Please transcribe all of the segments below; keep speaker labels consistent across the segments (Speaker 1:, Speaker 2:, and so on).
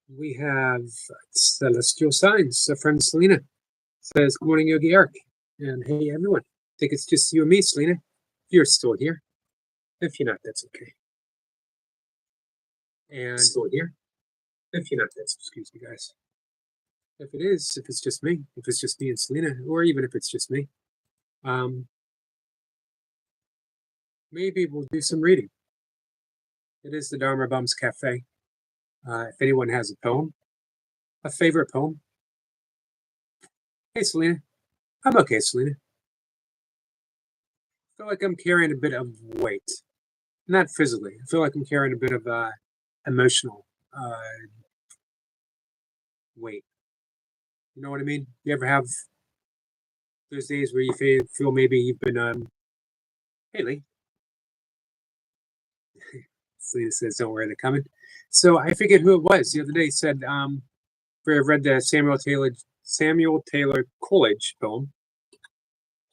Speaker 1: We have celestial signs. So friend Selena says, "Good morning, Yogi Eric." And hey, everyone. I think it's just you and me, Selena. You're still here. If you're not, that's okay. And still here. If you're not, that's excuse me, guys. If it is, if it's just me, if it's just me and Selena, or even if it's just me, um, maybe we'll do some reading. It is the Dharma Bums Cafe. If anyone has a poem, a favorite poem. Hey, Selena. I'm okay, Selena. I feel like I'm carrying a bit of weight. Not physically. I feel like I'm carrying a bit of emotional weight. You know what I mean? You ever have those days where you feel maybe you've been hey Lee. Selena says, "Don't worry, they're coming." So I forget who it was the other day. Said where I read the Samuel Taylor Coleridge poem,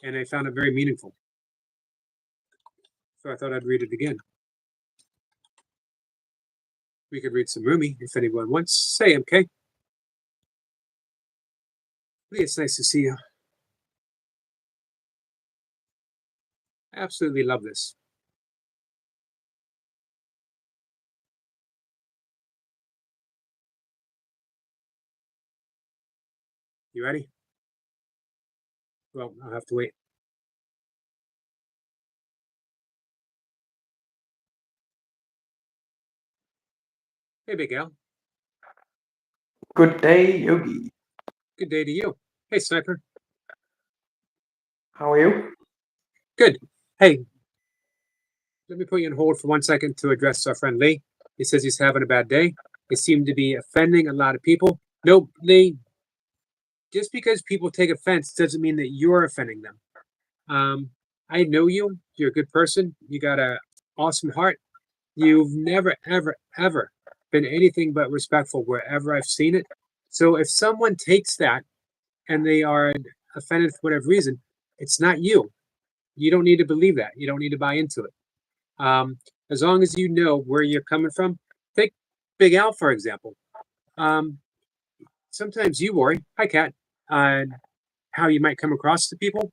Speaker 1: and I found it very meaningful. So I thought I'd read it again. We could read some Rumi if anyone wants. Say, okay. Lee, it's nice to see you. I absolutely love this. You ready? Well, I'll have to wait. Hey, Big Al.
Speaker 2: Good day, Yogi.
Speaker 1: Good day to you. Hey, Sniper.
Speaker 2: How are you?
Speaker 1: Good. Hey, let me put you on hold for 1 second to address our friend Lee. He says he's having a bad day. They seem to be offending a lot of people. No, Lee, just because people take offense doesn't mean that you're offending them. I know you. You're a good person. You got an awesome heart. You've never, ever, ever been anything but respectful wherever I've seen it. So if someone takes that and they are offended for whatever reason, it's not you. You don't need to believe that. You don't need to buy into it. As long as you know where you're coming from. Take Big Al, for example. Um, Sometimes you worry, hi, Kat, on how you might come across to people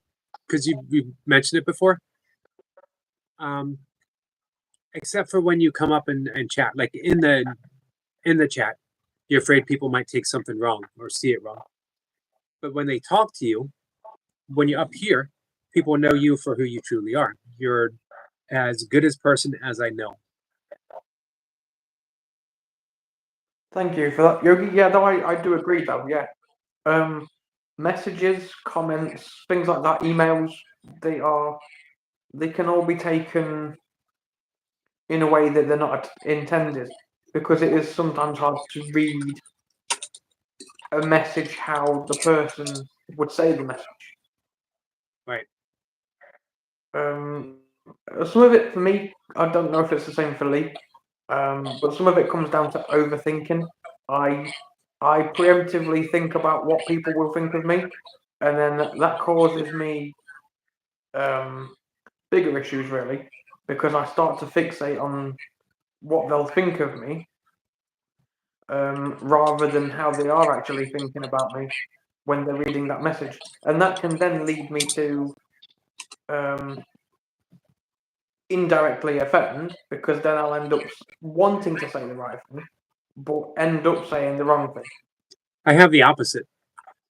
Speaker 1: because you've mentioned it before. Um, except for when you come up and chat, like in the chat, you're afraid people might take something wrong or see it wrong. But when they talk to you, when you're up here, people know you for who you truly are. You're as good as person as I know.
Speaker 2: Thank you for that, Yogi. Yeah, though I do agree though, yeah. Messages, comments, things like that, emails, they can all be taken in a way that they're not intended. Because it is sometimes hard to read a message how the person would say the message.
Speaker 1: Right.
Speaker 2: Some of it for me, I don't know if it's the same for Lee. But some of it comes down to overthinking. I preemptively think about what people will think of me, and then that causes me bigger issues really, because I start to fixate on what they'll think of me, rather than how they are actually thinking about me when they're reading that message, and that can then lead me to indirectly offend, because then I'll end up wanting to say the right thing, but end up saying the wrong thing.
Speaker 1: I have the opposite.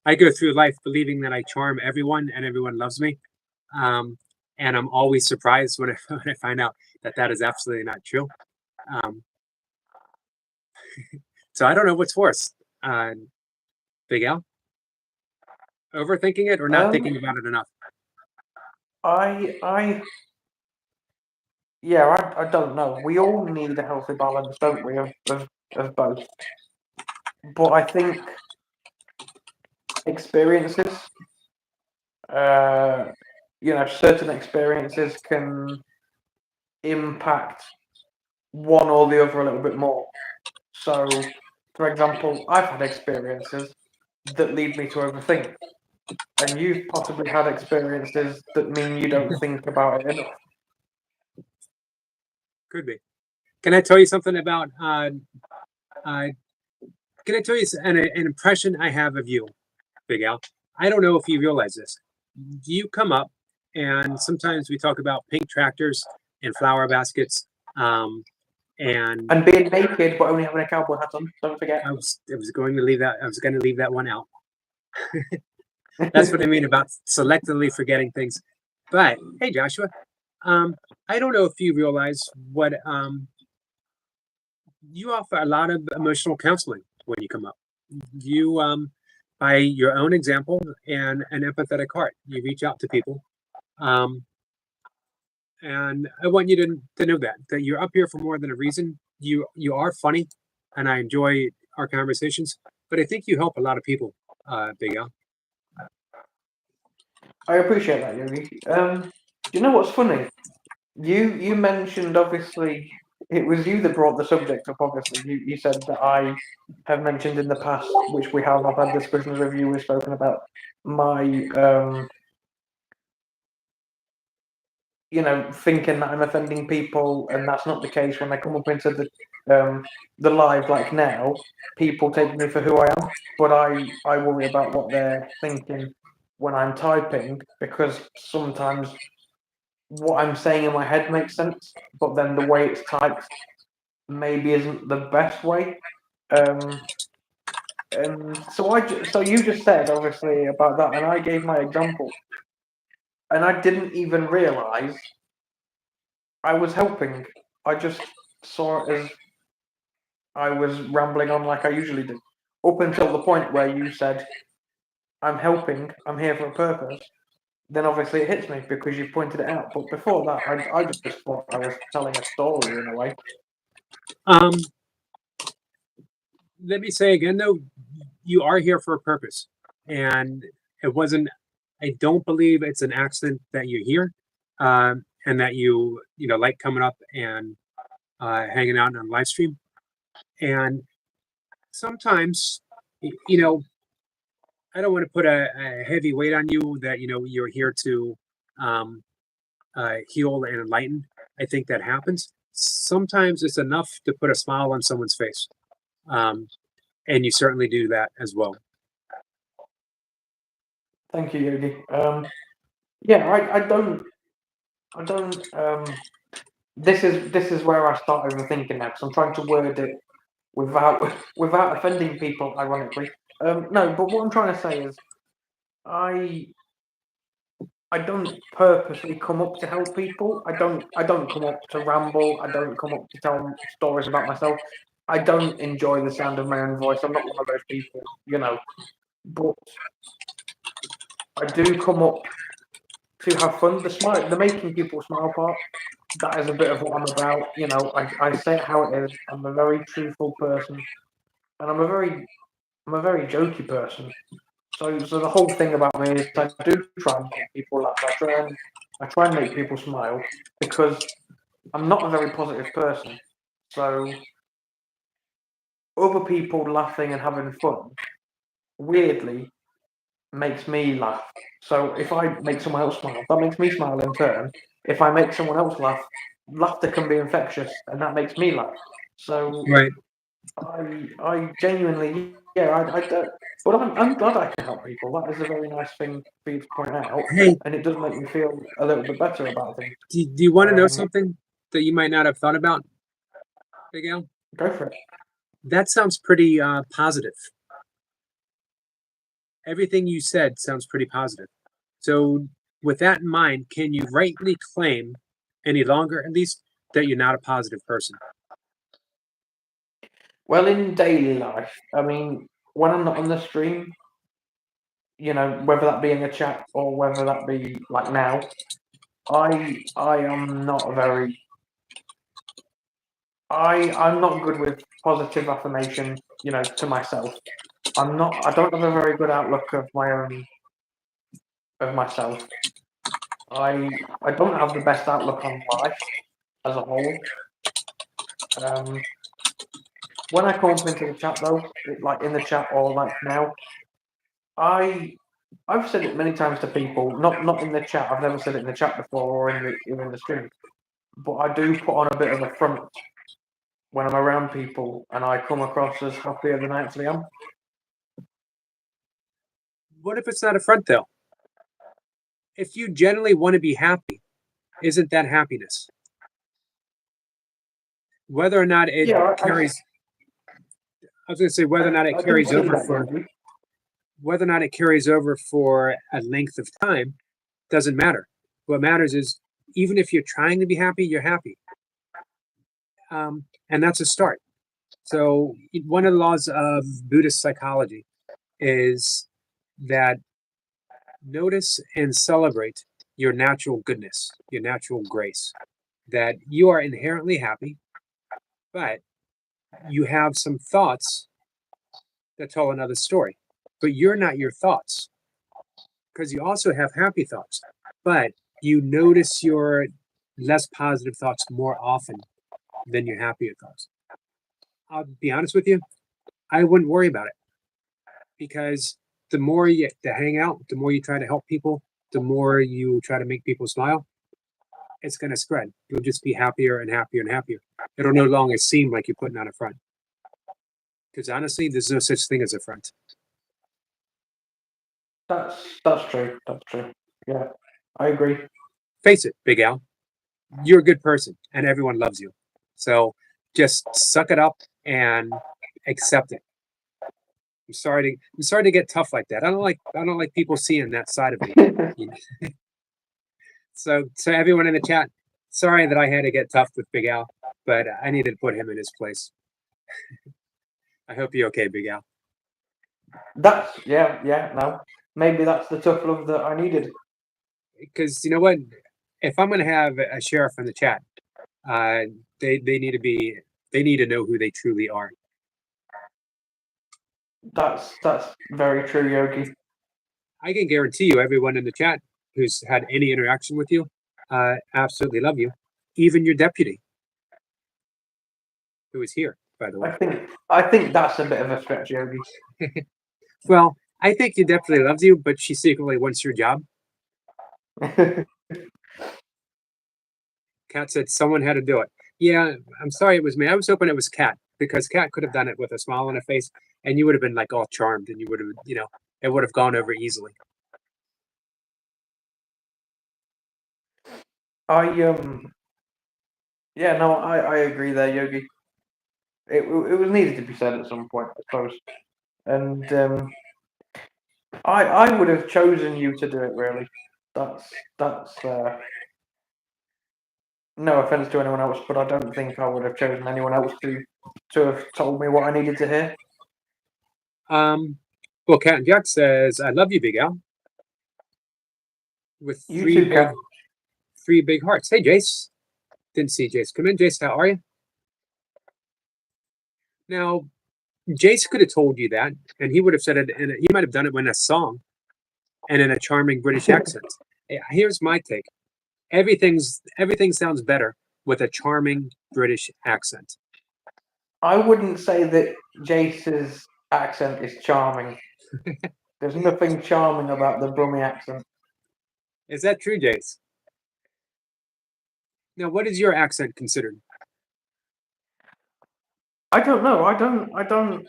Speaker 1: I go through life believing that I charm everyone and everyone loves me. And I'm always surprised when when I find out that that is absolutely not true. Um, so I don't know what's worse, Big Al, overthinking it or not thinking about it enough.
Speaker 2: I don't know. We all need a healthy balance, don't we, of both? But I think experiences, certain experiences can impact one or the other a little bit more. So, for example, I've had experiences that lead me to overthink, and you've possibly had experiences that mean you don't think about it enough.
Speaker 1: Could be. Can I tell you something about can I tell you an impression I have of you, Big Al? I don't know if you realize this. You come up, and sometimes we talk about pink tractors and flower baskets. And
Speaker 2: And being naked but only having a cowboy hat on. Don't forget.
Speaker 1: I was going to leave that. I was going to leave that one out. That's what I mean about selectively forgetting things. But hey, Joshua, I don't know if you realize what you offer a lot of emotional counseling when you come up. You, by your own example and an empathetic heart, you reach out to people. Um, and I want you to know that you're up here for more than a reason. You are funny, and I enjoy our conversations. But I think you help a lot of people, Big Al.
Speaker 2: I appreciate that, Yogi. Do you know what's funny? You mentioned, obviously, it was you that brought the subject up. Obviously, you said that I have mentioned in the past, which we have. I've had discussions with you. We've spoken about my thinking that I'm offending people, and that's not the case. When I come up into the live like now, people take me for who I am, but I worry about what they're thinking when I'm typing, because sometimes what I'm saying in my head makes sense, but then the way it's typed maybe isn't the best way. And so you just said obviously about that, and I gave my example, and I didn't even realize I was helping. I just saw it as I was rambling on like I usually do, up until the point where you said, "I'm helping. I'm here for a purpose." Then obviously it hits me because you pointed it out. But before that, I just thought I was telling a story in a way.
Speaker 1: Um, Let me say again, though, you are here for a purpose, and it wasn't. I don't believe it's an accident that you're here, and that you know like coming up and hanging out on live stream. And sometimes, you know, I don't want to put a heavy weight on you that you're here to um, heal and enlighten. I think that happens. Sometimes it's enough to put a smile on someone's face, um, and you certainly do that as well.
Speaker 2: Thank you, Yogi. Yeah, I don't. This is where I start overthinking now, because I'm trying to word it without offending people. Ironically, no. But what I'm trying to say is, I I don't purposely come up to help people. I don't come up to ramble. I don't come up to tell stories about myself. I don't enjoy the sound of my own voice. I'm not one of those people. But I do come up to have fun. The making people smile part, that is a bit of what I'm about. I say it how it is. I'm a very truthful person, and I'm a very jokey person. So the whole thing about me is I do try and make people laugh. I try and make people smile, because I'm not a very positive person. So other people laughing and having fun, weirdly, makes me laugh. So if I make someone else smile, that makes me smile in turn. If I make someone else laugh, laughter can be infectious, and that makes me laugh. So
Speaker 1: Right.
Speaker 2: I genuinely, yeah, I don't. But I'm glad I can help people. That is a very nice thing for you to point out,
Speaker 1: Hey,
Speaker 2: and it does make me feel a little bit better about things.
Speaker 1: do you want to know
Speaker 2: Um,
Speaker 1: something that you might not have thought about, Big Al?
Speaker 2: Go for it.
Speaker 1: That sounds pretty positive. Everything you said sounds pretty positive. So, with that in mind, can you rightly claim any longer, at least, that you're not a positive person?
Speaker 2: Well, in daily life, I mean, when I'm not on the stream, whether that be in the chat or whether that be like now, I am not very. I'm not good with positive affirmation, to myself. I'm not. I don't have a very good outlook of myself. I don't have the best outlook on life as a whole. Um, when I come up into the chat though, like in the chat or like now, I I've said it many times to people, not in the chat. I've never said it in the chat before or in the stream, but I do put on a bit of a front when I'm around people and I come across as happier than I actually am.
Speaker 1: What if it's not a front though? If you generally want to be happy, isn't that happiness? Whether or not it
Speaker 2: Yeah,
Speaker 1: carries, I was going to say whether or not it
Speaker 2: I can
Speaker 1: carries
Speaker 2: see
Speaker 1: over
Speaker 2: that,
Speaker 1: for
Speaker 2: Yogi.
Speaker 1: whether or not it carries over for a length of time doesn't matter. What matters is even if you're trying to be happy, you're happy, and that's a start. So one of the laws of Buddhist psychology is that notice and celebrate your natural goodness, your natural grace. That you are inherently happy, but you have some thoughts that tell another story. But you're not your thoughts because you also have happy thoughts. But you notice your less positive thoughts more often than your happier thoughts. I'll be honest with you, I wouldn't worry about it because the more you get to hang out, the more you try to help people, the more you try to make people smile, it's going to spread. You'll just be happier and happier and happier. It'll no longer seem like you're putting on a front. Because honestly, there's no such thing as a front.
Speaker 2: That's true. That's true. Yeah, I agree.
Speaker 1: Face it, Big Al, you're a good person and everyone loves you. So just suck it up and accept it. I'm sorry to get tough like that. I don't like people seeing that side of me. So everyone in the chat, sorry that I had to get tough with Big Al, but I needed to put him in his place. I hope you're okay, Big Al.
Speaker 2: No. Maybe that's the tough love that I needed.
Speaker 1: Because you know what? If I'm gonna have a sheriff in the chat, uh, they need to be they need to know who they truly are.
Speaker 2: That's very true, Yogi.
Speaker 1: I can guarantee you, everyone in the chat who's had any interaction with you, absolutely love you. Even your deputy, who is here, by the way.
Speaker 2: I think that's a bit of a stretch, Yogi.
Speaker 1: Well, I think your deputy loves you, but she secretly wants your job. Kat said someone had to do it. Yeah, I'm sorry it was me. I was hoping it was Kat because Kat could have done it with a smile on her face, and you would have been like all charmed, and you would have, it would have gone over easily.
Speaker 2: I Yeah, no, I agree there, Yogi. It was needed to be said at some point, I suppose. And I would have chosen you to do it. Really, that's no offense to anyone else, but I don't think I would have chosen anyone else to have told me what I needed to hear.
Speaker 1: Well, Cat and Jack says, "I love you, Big Al," with
Speaker 2: You too, Kat.
Speaker 1: three big hearts. Hey, Jace. Didn't see Jace come in. Jace, how are you? Now, Jace could have told you that, and he would have said it, and he might have done it in a song, and in a charming British accent. Here's my take: everything sounds better with a charming British accent.
Speaker 2: I wouldn't say that Jace's accent is charming. There's nothing charming about the Brummie accent.
Speaker 1: Is that true, Jace? Now, what is your accent considered?
Speaker 2: I don't know. I don't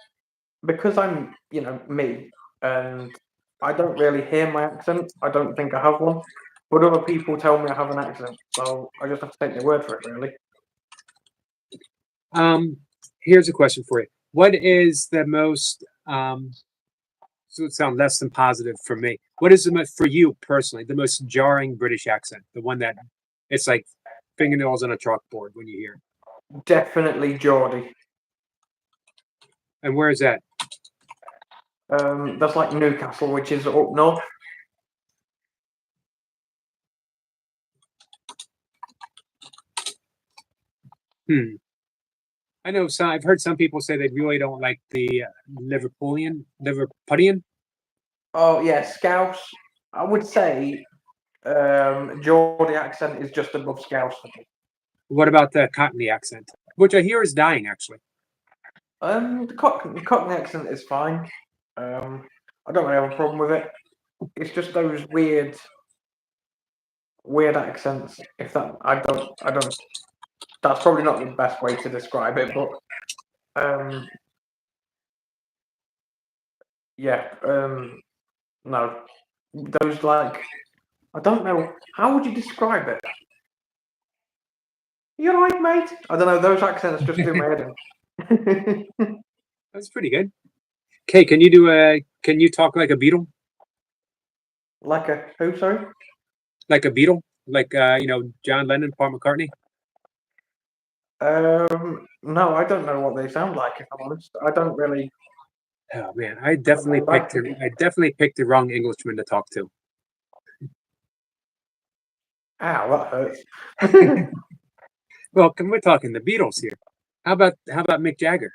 Speaker 2: because I'm, me, and I don't really hear my accent. I don't think I have one, but other people tell me I have an accent, so I just have to take their word for it, really.
Speaker 1: Here's a question for you. What is the most so it sounds less than positive for me. What is the most for you personally, the most jarring British accent? The one that it's like fingernails on a chalkboard when you hear it.
Speaker 2: Definitely Geordie.
Speaker 1: And where is that?
Speaker 2: That's like Newcastle, which is up north.
Speaker 1: I know some. I've heard some people say they really don't like the Liverpudlian.
Speaker 2: Oh yeah, Scouse. I would say Geordie accent is just above Scouse for me.
Speaker 1: What about the Cockney accent, which I hear is dying actually?
Speaker 2: The Cockney accent is fine. I don't really have a problem with it. It's just those weird accents. If that, I don't. That's probably not the best way to describe it, but yeah, no, those like I don't know how would you describe it. You're right, mate. I don't know. Those accents just do my head in.
Speaker 1: That's pretty good. Okay, can you talk like a Beatle?
Speaker 2: Like a who? Sorry.
Speaker 1: Like a Beatle? Like John Lennon, Paul McCartney?
Speaker 2: No, I don't know what they sound like. If I'm honest, I don't really
Speaker 1: Oh man, I definitely
Speaker 2: remember.
Speaker 1: picked the wrong Englishman to talk to.
Speaker 2: Ow, that hurts.
Speaker 1: Well, we're talking the Beatles here. How about Mick Jagger?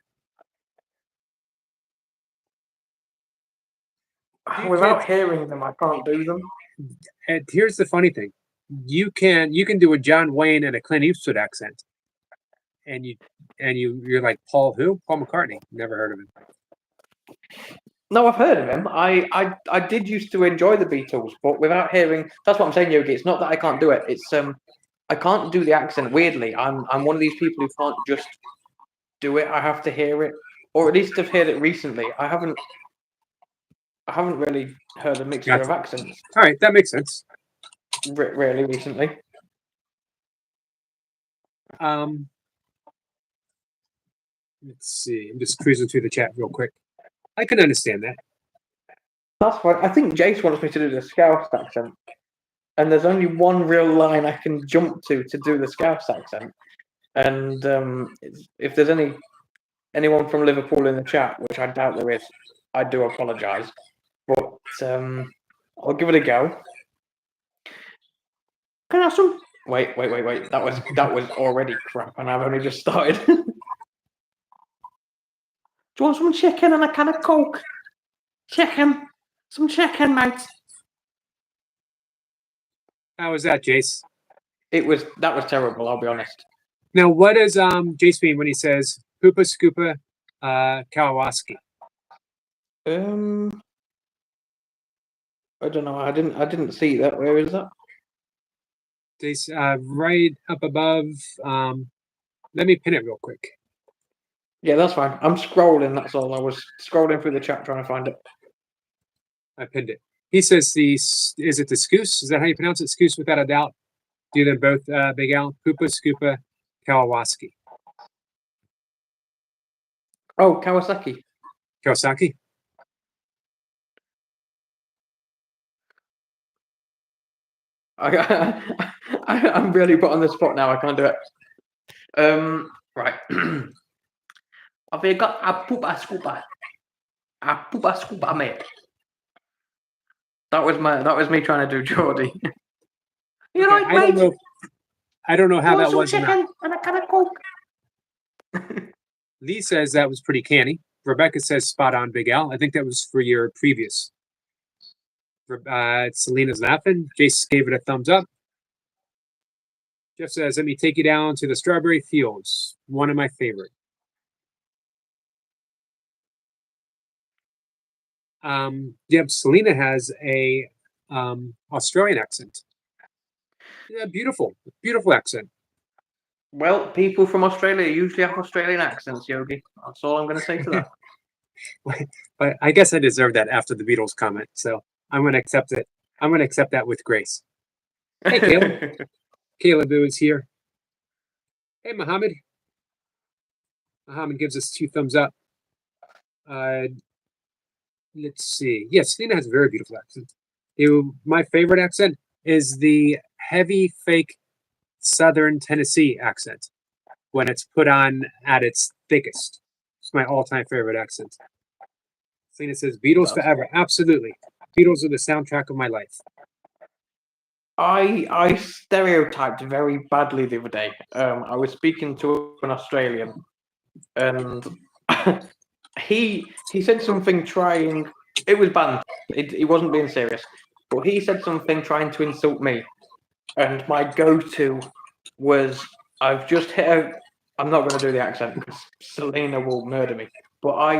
Speaker 1: Do you
Speaker 2: Without
Speaker 1: can't
Speaker 2: hearing them, I can't do them.
Speaker 1: and here's the funny thing. You can do a John Wayne and a Clint Eastwood accent. And you're like, Paul who? Paul McCartney. Never heard of him.
Speaker 2: No, I've heard of him. I did used to enjoy the Beatles, but without hearing, that's what I'm saying, Yogi. It's not that I can't do it. It's I can't do the accent. Weirdly, I'm one of these people who can't just do it. I have to hear it, or at least I've heard it recently. I haven't really heard a mixture of accents
Speaker 1: All right, that makes sense.
Speaker 2: really recently.
Speaker 1: Um, let's see. I'm just cruising through the chat real quick. I can understand that.
Speaker 2: That's fine. I think Jace wants me to do the Scouse accent, and there's only one real line I can jump to do the Scouse accent. And if there's anyone from Liverpool in the chat, which I doubt there is, I do apologise. But I'll give it a go. Can I have some? Wait. That was already crap, and I've only just started. Do you want some chicken and a can of Coke? Chicken. Some chicken, mate.
Speaker 1: How was that, Jace?
Speaker 2: That was terrible, I'll be honest.
Speaker 1: Now, what does Jace mean when he says "Poopa Scoopa Kawasaki"?
Speaker 2: I don't know. I didn't see that. Where is that?
Speaker 1: Jace, right up above. Let me pin it real quick.
Speaker 2: Yeah, that's fine. I'm scrolling. That's all. I was scrolling through the chat trying to find it.
Speaker 1: I pinned it. He says is it the Scoose? Is that how you pronounce it? Scoose, without a doubt. Do them both, Big Al. Poopa Scoopa Kawasaki.
Speaker 2: Oh, Kawasaki.
Speaker 1: Kawasaki.
Speaker 2: I'm really put on the spot now. I can't do it. Right. Have you got a poopa scoopa? A poopa scoopa, mate. That was me trying to do Geordie. You're
Speaker 1: Okay,
Speaker 2: right, mate.
Speaker 1: I don't know how that was.
Speaker 2: Chicken and a can of Coke.
Speaker 1: Lee says that was pretty canny. Rebecca says spot on, Big Al. I think that was for your previous. Selena's laughing. Jace gave it a thumbs up. Jeff says, let me take you down to the strawberry fields. One of my favorite. Selena has a Australian accent. Yeah, beautiful accent.
Speaker 2: Well, people from Australia usually have Australian accents, Yogi. That's all I'm going to say to that.
Speaker 1: But I guess I deserve that after the Beatles comment, so I'm going to accept it. I'm going to accept that with grace. Hey, Caleb. Caleb is here. Hey, Mohammed. Mohammed gives us 2 thumbs up. Let's see. Yes, Selena has a very beautiful accent. My favorite accent is the heavy, fake Southern Tennessee accent when it's put on at its thickest. It's my all-time favorite accent. Selena says, Beatles forever. Absolutely. Beatles are the soundtrack of my life.
Speaker 2: I stereotyped very badly the other day. I was speaking to an Australian, and he said something trying. It was banned. He wasn't being serious, but he said something trying to insult me, and my go-to was, "I've just hit a." I'm not going to do the accent because Selena will murder me. But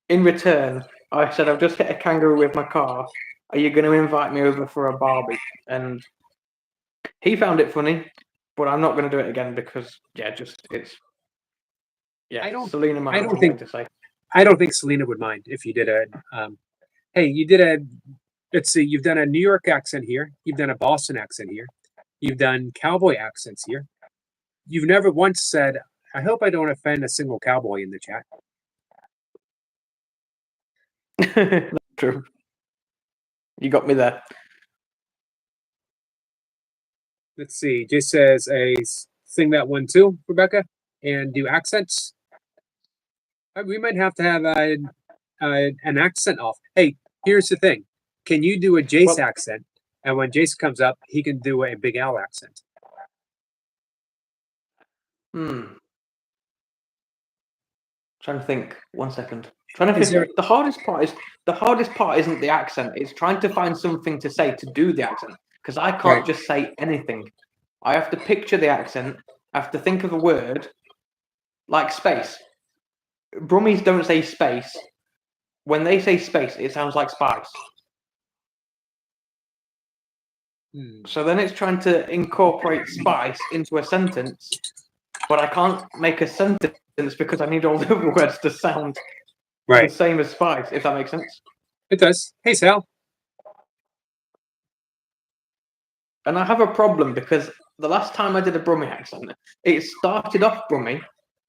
Speaker 2: in return, I said, "I've just hit a kangaroo with my car. Are you going to invite me over for a barbie?" And he found it funny, but I'm not going to do it again because Selena might have something to say.
Speaker 1: I don't think Selena would mind if you did a. Hey, you did a. Let's see. You've done a New York accent here. You've done a Boston accent here. You've done cowboy accents here. You've never once said, "I hope I don't offend a single cowboy in the chat."
Speaker 2: That's true. You got me there.
Speaker 1: Let's see. Just says sing that one too, Rebecca, and do accents. We might have to have an accent off. Hey, here's the thing. Can you do a Jace accent? And when Jace comes up, he can do a Big Al accent.
Speaker 2: Trying to think. 1 second. Trying to think. The hardest part isn't the accent. It's trying to find something to say to do the accent. Because I can't just say anything. I have to picture the accent. I have to think of a word, like space. Brummies don't say space. When they say space, it sounds like spice. So then it's trying to incorporate spice into a sentence, but I can't make a sentence because I need all the other words to sound the same as spice, if that makes sense.
Speaker 1: It does. Hey, Sal.
Speaker 2: And I have a problem because the last time I did a Brummie accent, it started off Brummie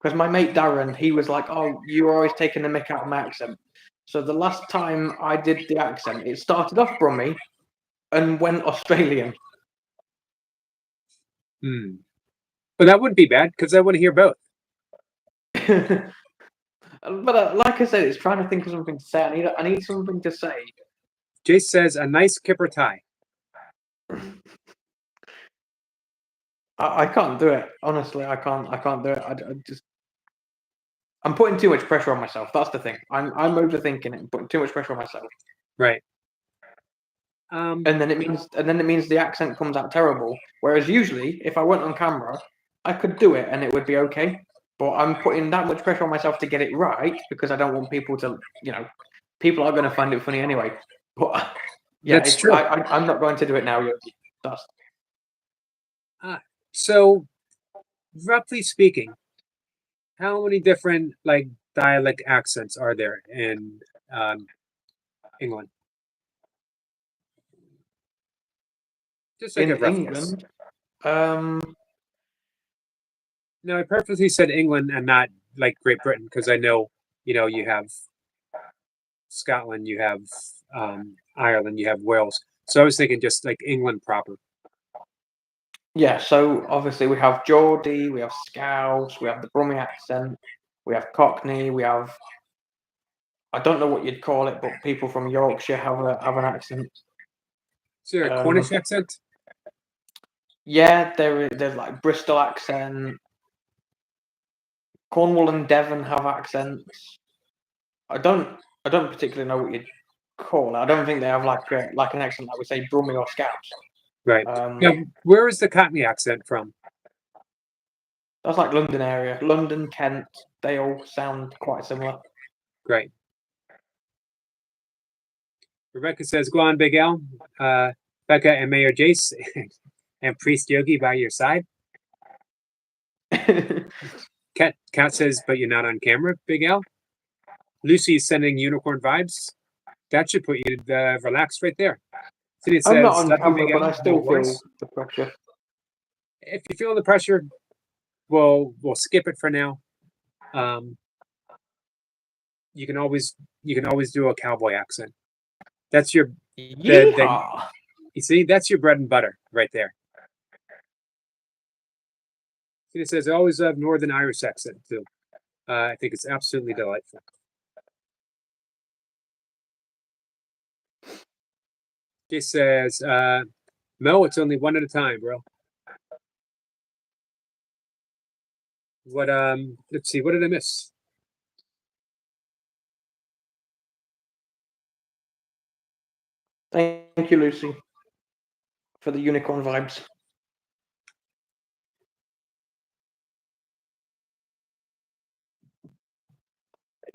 Speaker 2: because my mate Darren, he was like, "Oh, you're always taking the mick out of my accent." So the last time I did the accent, it started off Brummie and went Australian.
Speaker 1: But that wouldn't be bad because I want to hear both.
Speaker 2: But like I said, it's trying to think of something to say. I need something to say.
Speaker 1: Jace says a nice kipper tie.
Speaker 2: I can't do it. Honestly, I can't do it. I'm putting too much pressure on myself. That's the thing. I'm overthinking it and putting too much pressure on myself.
Speaker 1: Right.
Speaker 2: And then it means the accent comes out terrible. Whereas usually, if I went on camera, I could do it and it would be okay. But I'm putting that much pressure on myself to get it right because I don't want people to, people are going to find it funny anyway. But yeah,
Speaker 1: that's true.
Speaker 2: I'm not going to do it now, Yogi.
Speaker 1: So, roughly speaking, how many different dialect accents are there in England? Just like
Speaker 2: in
Speaker 1: a reference.
Speaker 2: England.
Speaker 1: No, I purposely said England and not like Great Britain because I know, you have Scotland, you have Ireland, you have Wales. So I was thinking just like England proper.
Speaker 2: Yeah, so obviously we have Geordie, we have Scouse, we have the Brummie accent, we have Cockney, we have, I don't know what you'd call it, but people from Yorkshire have an accent.
Speaker 1: Is there a Cornish accent?
Speaker 2: Yeah, there's like Bristol accent. Cornwall and Devon have accents. I don't particularly know what you'd call it. I don't think they have like an accent like we say Brummie or Scouse.
Speaker 1: Right. Now, where is the Cockney accent from?
Speaker 2: That's like London area. London, Kent, they all sound quite similar.
Speaker 1: Great. Rebecca says, go on, Big Al. Becca and Mayor Jace and Priest Yogi by your side. Kat says, but you're not on camera, Big Al. Lucy is sending unicorn vibes. That should put you relaxed right there. So
Speaker 2: I'm not on camera, but I still feel the pressure.
Speaker 1: If you feel the pressure, we'll skip it for now. You can always do a cowboy accent. That's your you see, that's your bread and butter right there. It says I always have Northern Irish accent too. I think it's absolutely delightful. She says, Mo, it's only one at a time, bro. What let's see, what did I miss?
Speaker 2: Thank you, Lucy, for the unicorn vibes.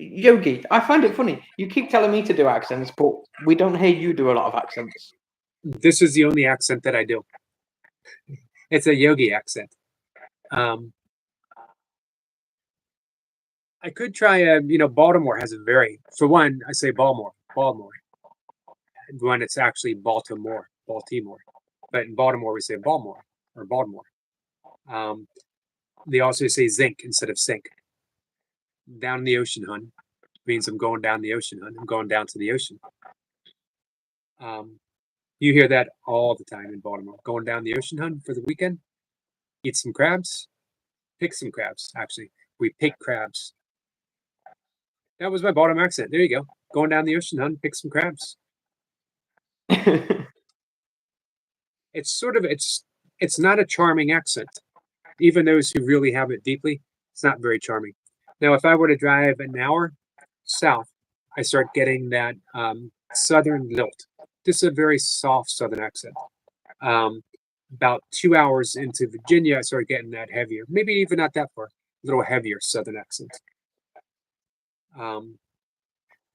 Speaker 2: Yogi, I find it funny. You keep telling me to do accents, but we don't hear you do a lot of accents.
Speaker 1: This is the only accent that I do. It's a Yogi accent. Um, I could try Baltimore has a very, for one, I say Baltimore, when it's actually Baltimore. But in Baltimore, we say Baltimore or Baltimore. Um, they also say zinc instead of sink. Down in the ocean, hun, means I'm going down the ocean, hun. I'm going down to the ocean. Um, you hear that all the time in Baltimore. Going down the ocean, hun, for the weekend. Eat some crabs. Pick some crabs, actually. We pick crabs. That was my Baltimore accent. There you go. Going down the ocean, hun. Pick some crabs. It's sort of it's not a charming accent. Even those who really have it deeply, it's not very charming. Now, if I were to drive an hour south, I start getting that southern lilt. This is a very soft southern accent. Um, about 2 hours into Virginia, I started getting that heavier, maybe even not that far, a little heavier southern accent.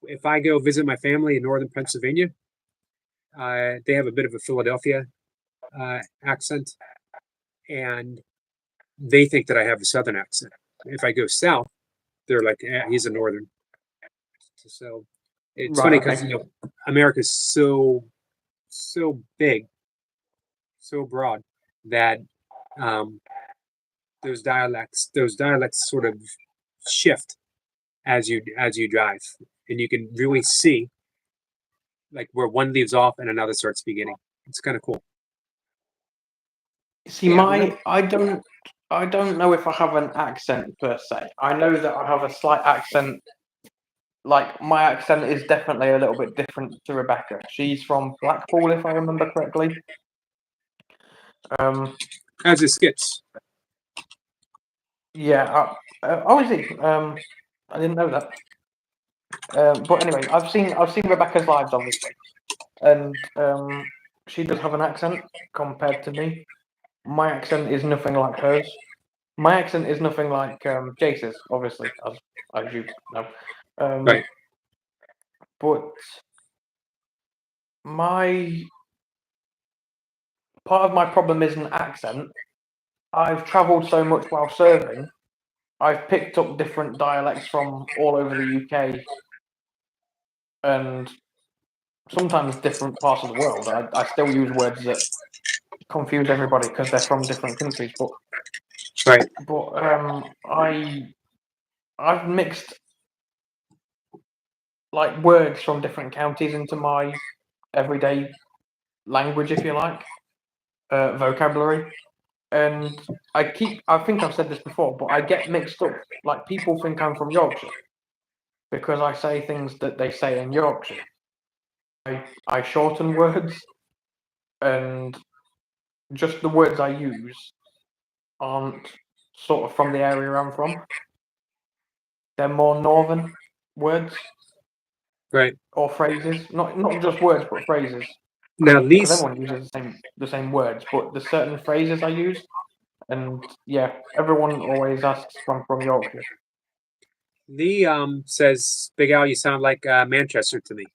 Speaker 1: If I go visit my family in northern Pennsylvania, they have a bit of a Philadelphia accent, and they think that I have a southern accent. If I go south, they're like, he's a northern. So it's funny
Speaker 2: Right.
Speaker 1: because
Speaker 2: Okay.
Speaker 1: America's so big, so broad that um, those dialects sort of shift as you drive, and you can really see like where one leaves off and another starts beginning. It's kind of cool.
Speaker 2: See,
Speaker 1: Hey, Avalon.
Speaker 2: I don't know if I have an accent per se. I know that I have a slight accent. Like my accent is definitely a little bit different to Rebecca. She's from Blackpool, if I remember correctly.
Speaker 1: As it skits.
Speaker 2: Yeah. Oh, is he? I didn't know that. But anyway, I've seen Rebecca's lives, obviously, and she does have an accent compared to me. My accent is nothing like hers. My accent is nothing like Jace's, obviously, as you know.
Speaker 1: Right.
Speaker 2: But my part of my problem isn't accent. I've travelled so much while serving. I've picked up different dialects from all over the UK and sometimes different parts of the world. I still use words that confuse everybody because they're from different countries.
Speaker 1: Right.
Speaker 2: But I've mixed like words from different counties into my everyday language, if you like, vocabulary. And I think I've said this before, but I get mixed up. Like people think I'm from Yorkshire because I say things that they say in Yorkshire. I shorten words, and just the words I use aren't sort of from the area I'm from. They're more northern words
Speaker 1: Right.
Speaker 2: or phrases, not just words but phrases.
Speaker 1: Now
Speaker 2: Because
Speaker 1: these
Speaker 2: everyone uses the same words, but there's certain phrases I use, and yeah, everyone always asks if I'm from Yorkshire.
Speaker 1: Lee says, Big Al, you sound like Manchester to me.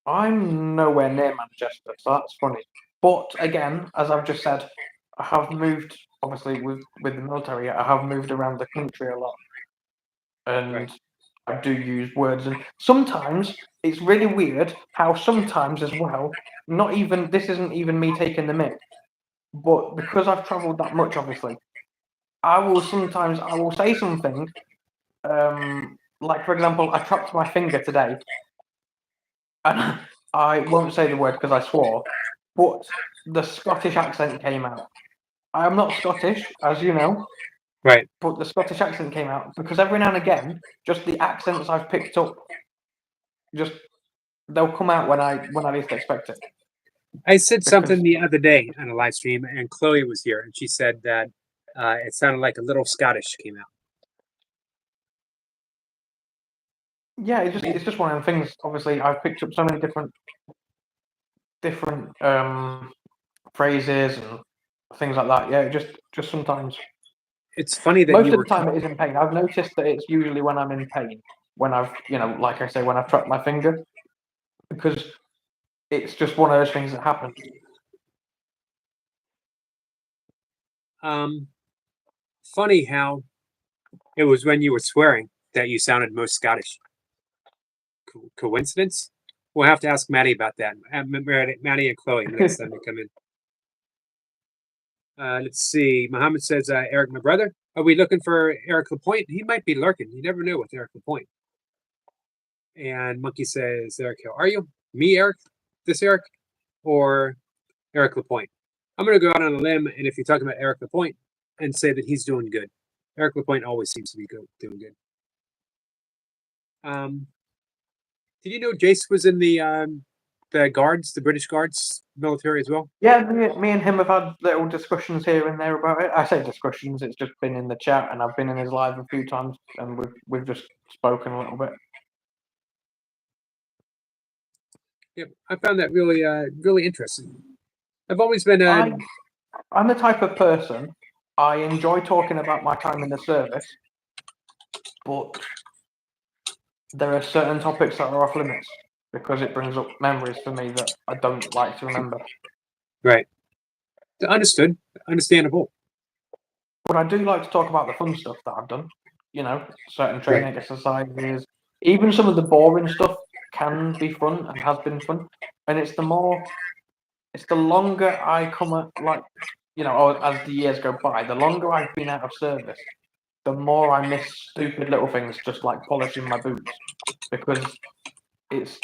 Speaker 2: I'm nowhere near Manchester, so that's funny. But again, as I've just said, I have moved. Obviously, with the military, I have moved around the country a lot,
Speaker 1: Right.
Speaker 2: and I do use words. And sometimes it's really weird how sometimes as well. Not even this isn't even me taking the mick, but because I've travelled that much, obviously, I will say something. Like for example, I chopped my finger today, and I won't say the word because I swore, but the Scottish accent came out. I am not Scottish, as you know,
Speaker 1: Right.
Speaker 2: but the Scottish accent came out because every now and again, just the accents I've picked up, just they'll come out when I least expect it.
Speaker 1: I said
Speaker 2: Because
Speaker 1: something the other day on a live stream, and Chloe was here, and she said that it sounded like a little Scottish came out.
Speaker 2: yeah, it's just one of the things. Obviously, I've picked up so many different phrases and things like that. Yeah, just sometimes.
Speaker 1: It's funny that
Speaker 2: Most
Speaker 1: you
Speaker 2: of the
Speaker 1: were.
Speaker 2: time, it is in pain. I've noticed that it's usually when I'm in pain, when I've, like I say, when I've trapped my finger, because it's just one of those things that happen.
Speaker 1: Funny how it was when you were swearing that you sounded most Scottish. Coincidence? We'll have to ask Maddie about that. Maddie and Chloe next time they come in. Let's see. Muhammad says, Eric, my brother. Are we looking for Eric Lapointe? He might be lurking. You never know with Eric Lapointe. And Monkey says, Eric, how are you? Me, Eric? This Eric? Or Eric Lapointe? I'm going to go out on a limb, and if you're talking about Eric Lapointe, and say that he's doing good. Eric Lapointe always seems to be doing good. Did you know Jace was in the guards, the British Guards military as well?
Speaker 2: Yeah, me and him have had little discussions here and there about it. I say discussions; it's just been in the chat, and I've been in his live a few times, and we've just spoken a little bit.
Speaker 1: Yep, I found that really really interesting. I've always been.
Speaker 2: I'm the type of person. I enjoy talking about my time in the service, but there are certain topics that are off limits because it brings up memories for me that I don't like to remember.
Speaker 1: Right. Understood. Understandable.
Speaker 2: But I do like to talk about the fun stuff that I've done. You know, certain training exercises. Even some of the boring stuff can be fun and has been fun. And it's the longer I come at, like, you know, as the years go by, the longer I've been out of service, the more I miss stupid little things, just like polishing my boots, because it's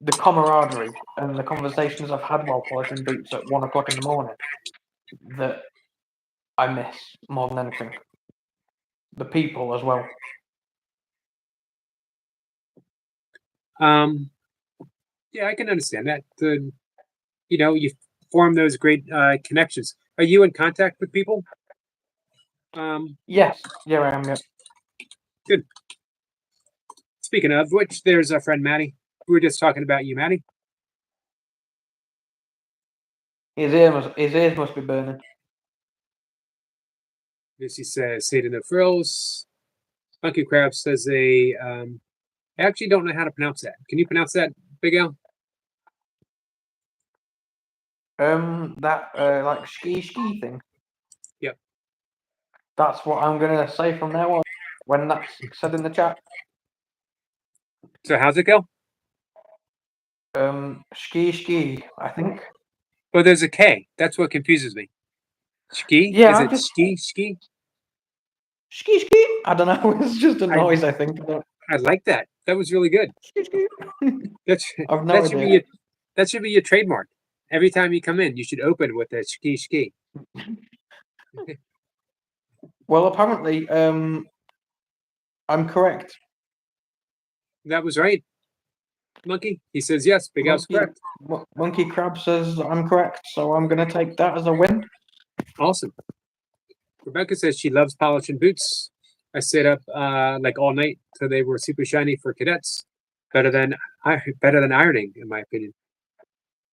Speaker 2: the camaraderie and the conversations I've had while polishing boots at 1 o'clock in the morning that I miss more than anything. The people as well.
Speaker 1: Yeah, I can understand that. You form those great connections. Are you in contact with people?
Speaker 2: Yes, yeah, I am. Yeah.
Speaker 1: Good. Speaking of which, there's our friend Maddie. We were just talking about you, Maddie.
Speaker 2: His ears must be burning.
Speaker 1: Lucy says, "Say to no frills." Funky Crab says, "I actually don't know how to pronounce that. Can you pronounce that, Big Al?"
Speaker 2: That like ski thing.
Speaker 1: Yep.
Speaker 2: That's what I'm gonna say from now on when that's said in the chat.
Speaker 1: So how's it go?
Speaker 2: Ski, I think.
Speaker 1: Oh, there's a K. That's what confuses me. Ski?
Speaker 2: Yeah,
Speaker 1: Is it ski?
Speaker 2: Ski. I don't know. It's just a noise. I think.
Speaker 1: I like that. That was really good.
Speaker 2: Ski. I've no
Speaker 1: that should
Speaker 2: idea.
Speaker 1: that should be your trademark. Every time you come in, you should open with a ski.
Speaker 2: Well, apparently, I'm correct.
Speaker 1: That was right. Monkey? He says yes. Big Al's correct.
Speaker 2: Monkey Crab says I'm correct, so I'm going to take that as a win.
Speaker 1: Awesome. Rebecca says she loves polishing boots. I stayed up like all night till they were super shiny for cadets. Better than ironing, in my opinion.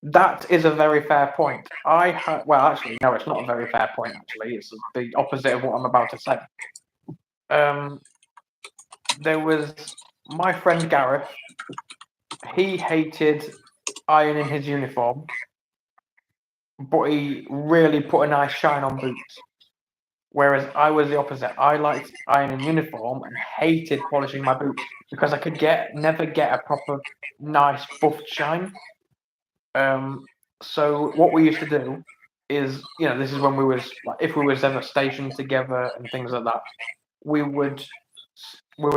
Speaker 2: That is a very fair point. Well, actually, no, it's not a very fair point. Actually, it's the opposite of what I'm about to say. There was my friend Gareth. He hated ironing his uniform, but he really put a nice shine on boots. Whereas I was the opposite. I liked ironing uniform and hated polishing my boots because I could never get a proper nice buffed shine. So what we used to do is, you know, this is when we was like, if we was ever stationed together and things like that, we would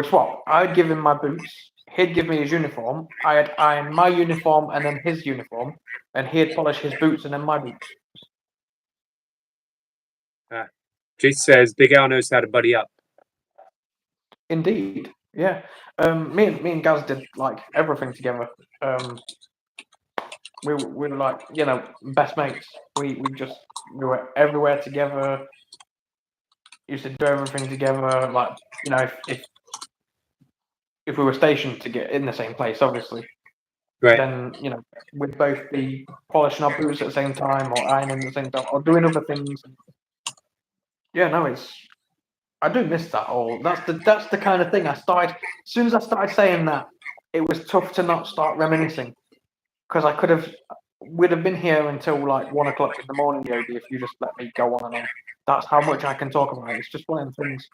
Speaker 2: swap. I'd give him my boots, he'd give me his uniform. I'd iron my uniform and then his uniform, and he'd polish his boots and then my boots.
Speaker 1: Jace says Big Al knows how to buddy up.
Speaker 2: Indeed, yeah. Me and Gaz did like everything together. We were like, you know, best mates. We were everywhere together. Used to do everything together. Like, you know, if we were stationed to get in the same place, obviously,
Speaker 1: right,
Speaker 2: then, you know, we'd both be polishing our boots at the same time, or ironing at the same time, or doing other things. Yeah, no, I do miss that all. That's the kind of thing I started. As soon as I started saying that, it was tough to not start reminiscing, because I could have we'd have been here until like 1 o'clock in the morning, Yogi, if you just let me go on and on. That's how much I can talk about it. It's just one of the things.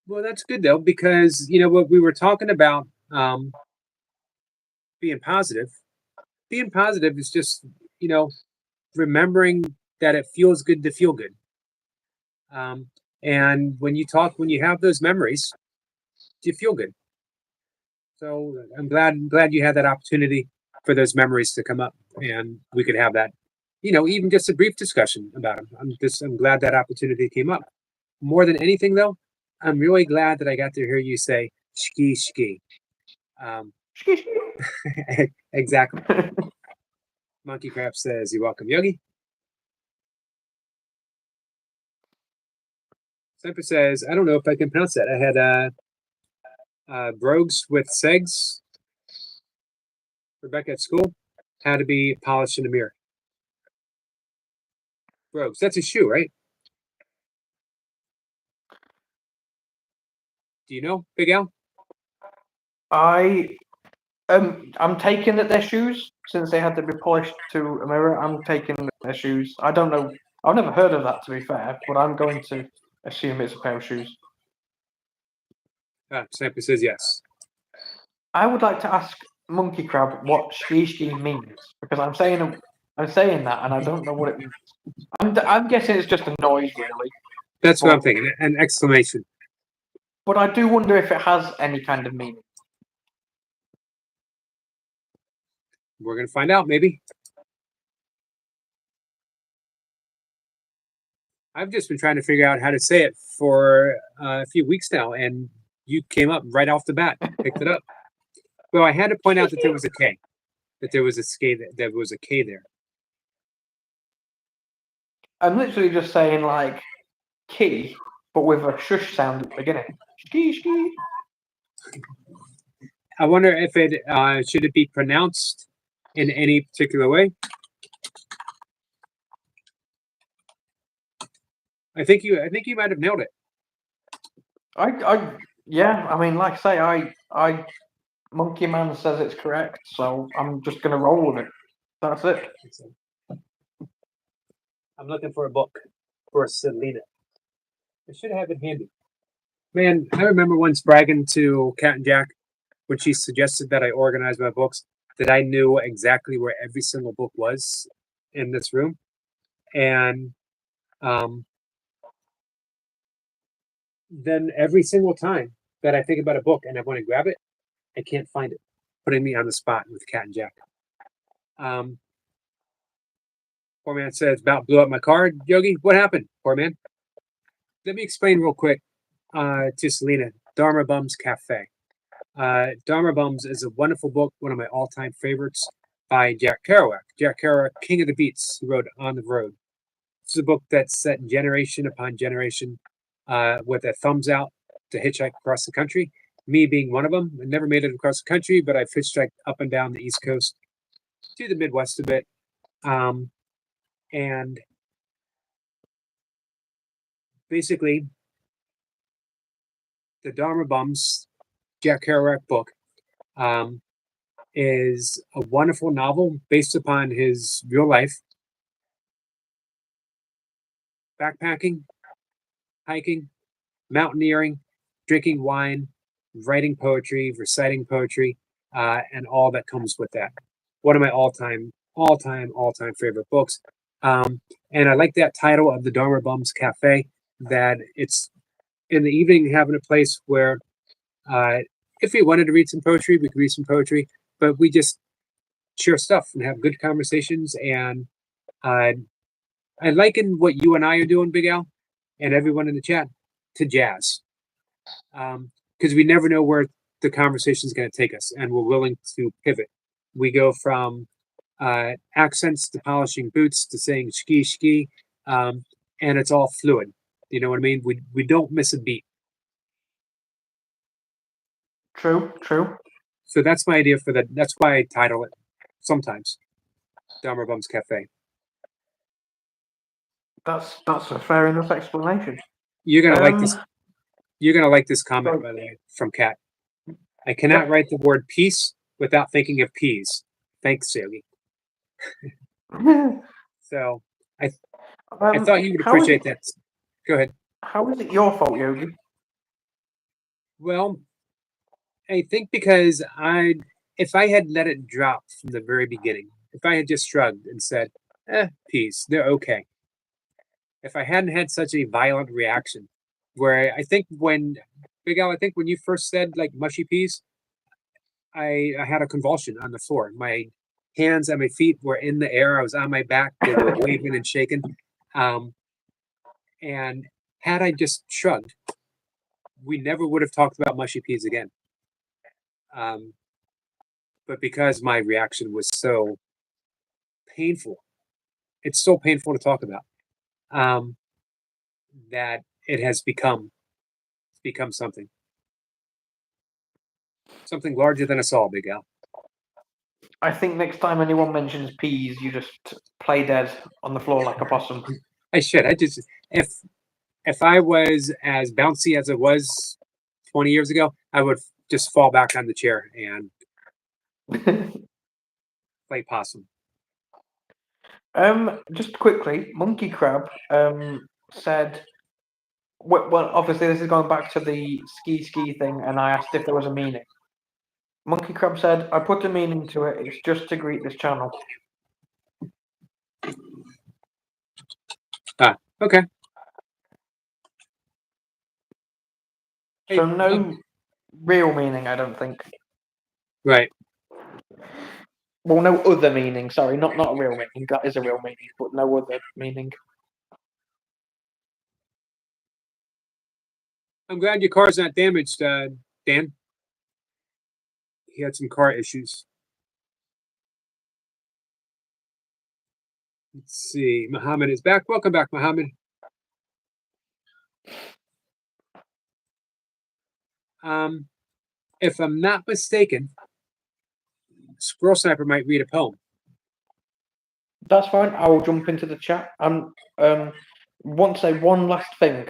Speaker 1: Well, that's good though, because what we were talking about, being positive. Being positive is just remembering that it feels good to feel good. And when you have those memories, you feel good. So I'm glad you had that opportunity for those memories to come up, and we could have that, even just a brief discussion about them. I'm glad that opportunity came up. More than anything, though, I'm really glad that I got to hear you say "ski ski." Um, exactly. Monkey Crab says, "You're welcome, Yogi." Semper says, "I don't know if I can pronounce that. I had brogues with segs. Rebecca at school had to be polished in the mirror. Brogues. That's a shoe, right? Do you know, Big Al?
Speaker 2: I'm taking that their shoes, since they had to be polished to a mirror. I'm taking their shoes. I don't know. I've never heard of that, to be fair, but I'm going to assume it's a pair of shoes.
Speaker 1: Semper says yes.
Speaker 2: I would like to ask Monkey Crab what ski means, because I'm saying that and I don't know what it means. I'm guessing it's just a noise, really.
Speaker 1: That's what I'm thinking. An exclamation.
Speaker 2: But I do wonder if it has any kind of meaning.
Speaker 1: We're gonna find out, maybe. I've just been trying to figure out how to say it for a few weeks now, and you came up right off the bat, picked it up. Well, I had to point out that there was a K, that there was a there was a K there.
Speaker 2: I'm literally just saying like key, but with a shush sound at the beginning. Ski.
Speaker 1: I wonder if it should it be pronounced in any particular way. I think you might have nailed it.
Speaker 2: Yeah. I mean, like I say, Monkey Man says it's correct, so I'm just gonna roll with it. That's it.
Speaker 1: I'm looking for a book for Selena. I should have it handy. Man, I remember once bragging to Cat and Jack when she suggested that I organize my books, that I knew exactly where every single book was in this room. And then every single time that I think about a book and I want to grab it, I can't find it, putting me on the spot with Cat and Jack. Poor man says, about blew up my car. Yogi, what happened, poor man? Let me explain real quick to Selena. Dharma Bums Cafe. Dharma Bums is a wonderful book, one of my all-time favorites by Jack Kerouac. Jack Kerouac, king of the beats, who wrote On the Road. This is a book that's set generation upon generation with a thumbs out to hitchhike across the country. Me being one of them. I never made it across the country, but I've hitchhiked up and down the East Coast to the Midwest a bit. And basically, the Dharma Bums, Jack Kerouac book, is a wonderful novel based upon his real life. Backpacking, hiking, mountaineering, drinking wine, writing poetry, reciting poetry, and all that comes with that. One of my all-time favorite books. And I like that title of the Dharma Bums Cafe, that it's in the evening having a place where if we wanted to read some poetry, we could read some poetry, but we just share stuff and have good conversations. And I liken what you and I are doing, Big Al, and everyone in the chat, to jazz. Because we never know where the conversation is going to take us, and we're willing to pivot. We go from accents to polishing boots to saying ski, and it's all fluid. You know what I mean? We don't miss a beat.
Speaker 2: True.
Speaker 1: So that's my idea for that. That's why I title it sometimes Dharma Bums Cafe.
Speaker 2: That's a fair enough explanation.
Speaker 1: You're gonna like this. You're gonna like this comment, by the way, from Kat. I cannot write the word peace without thinking of peas. Thanks, Yogi. So I thought you would
Speaker 2: how is
Speaker 1: appreciate
Speaker 2: it?
Speaker 1: that. Go ahead.
Speaker 2: How is it your fault, Yogi?
Speaker 1: Well, I think because if I had let it drop from the very beginning, if I had just shrugged and said, peace, they're okay. If I hadn't had such a violent reaction, where I think when, Big Al, I think when you first said like mushy peas, I had a convulsion on the floor. My hands and my feet were in the air. I was on my back. They were waving and shaking. Um, and had I just shrugged, we never would have talked about mushy peas again. Um, but because my reaction was so painful, it's so painful to talk about, um, that it has become something larger than us all, Big Al.
Speaker 2: I think next time anyone mentions peas, you just play dead on the floor like a possum.
Speaker 1: I should. I just if I was as bouncy as it was 20 years ago, I would just fall back on the chair and play possum.
Speaker 2: Just quickly, Monkey Crab said, well, obviously this is going back to the ski thing, and I asked if there was a meaning. Monkey Crab said, I put a meaning to it, it's just to greet this channel.
Speaker 1: Okay.
Speaker 2: So
Speaker 1: Hey,
Speaker 2: no real meaning, I don't think.
Speaker 1: right.
Speaker 2: Well, no other meaning, sorry, not a real meaning, that is a real meaning, but no other meaning.
Speaker 1: I'm glad your car's not damaged, Dan. He had some car issues. Let's see. Muhammad is back. Welcome back, Muhammad. If I'm not mistaken, Squirrel Sniper might read a poem.
Speaker 2: That's fine, I will jump into the chat. Want to say one last thing.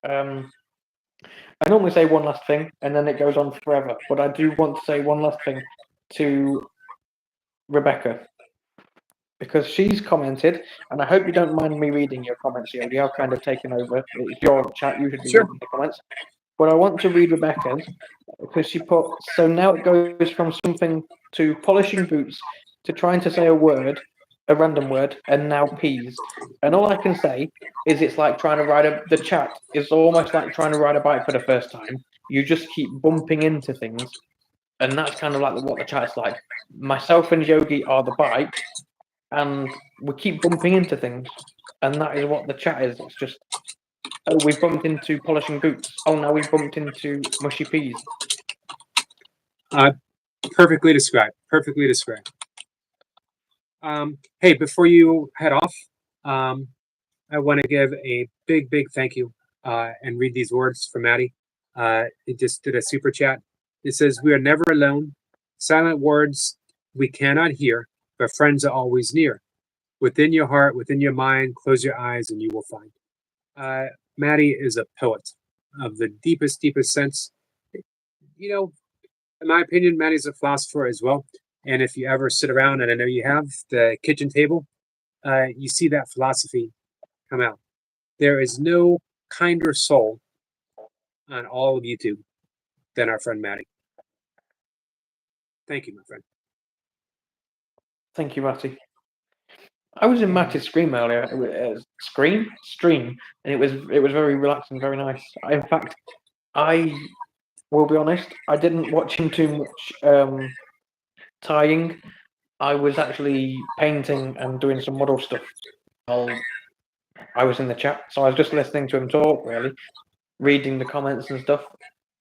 Speaker 2: I normally say one last thing, and then it goes on forever, but I do want to say one last thing to Rebecca, because she's commented, and I hope you don't mind me reading your comments, Yogi. I've kind of taken over. It's your chat, you should be
Speaker 1: Sure.
Speaker 2: reading the comments. But I want to read Rebecca's, because she put, so now it goes from something to polishing boots to trying to say a random word, and now peas. And all I can say is it's like trying to the chat is almost like trying to ride a bike for the first time. You just keep bumping into things. And that's kind of like what the chat's like. Myself and Yogi are the bike, and we keep bumping into things. And that is what the chat is. It's just, oh, we've bumped into polishing boots. Oh, now we've bumped into mushy peas.
Speaker 1: Perfectly described. Perfectly described. Hey, before you head off, I want to give a big, big thank you and read these words from Maddie. It just did a super chat. It says, "We are never alone. Silent words we cannot hear, but friends are always near. Within your heart, within your mind, close your eyes and you will find." Maddie is a poet of the deepest, deepest sense. You know, in my opinion, Maddie's a philosopher as well. And if you ever sit around, and I know you have, the kitchen table, you see that philosophy come out. There is no kinder soul on all of YouTube than our friend Maddie. Thank you, my friend.
Speaker 2: Thank you, Matty. I was in Matty's stream earlier. It was, stream, and it was very relaxing, very nice. In fact, I will be honest, I didn't watch him too much tying. I was actually painting and doing some model stuff while I was in the chat. So I was just listening to him talk, really, reading the comments and stuff.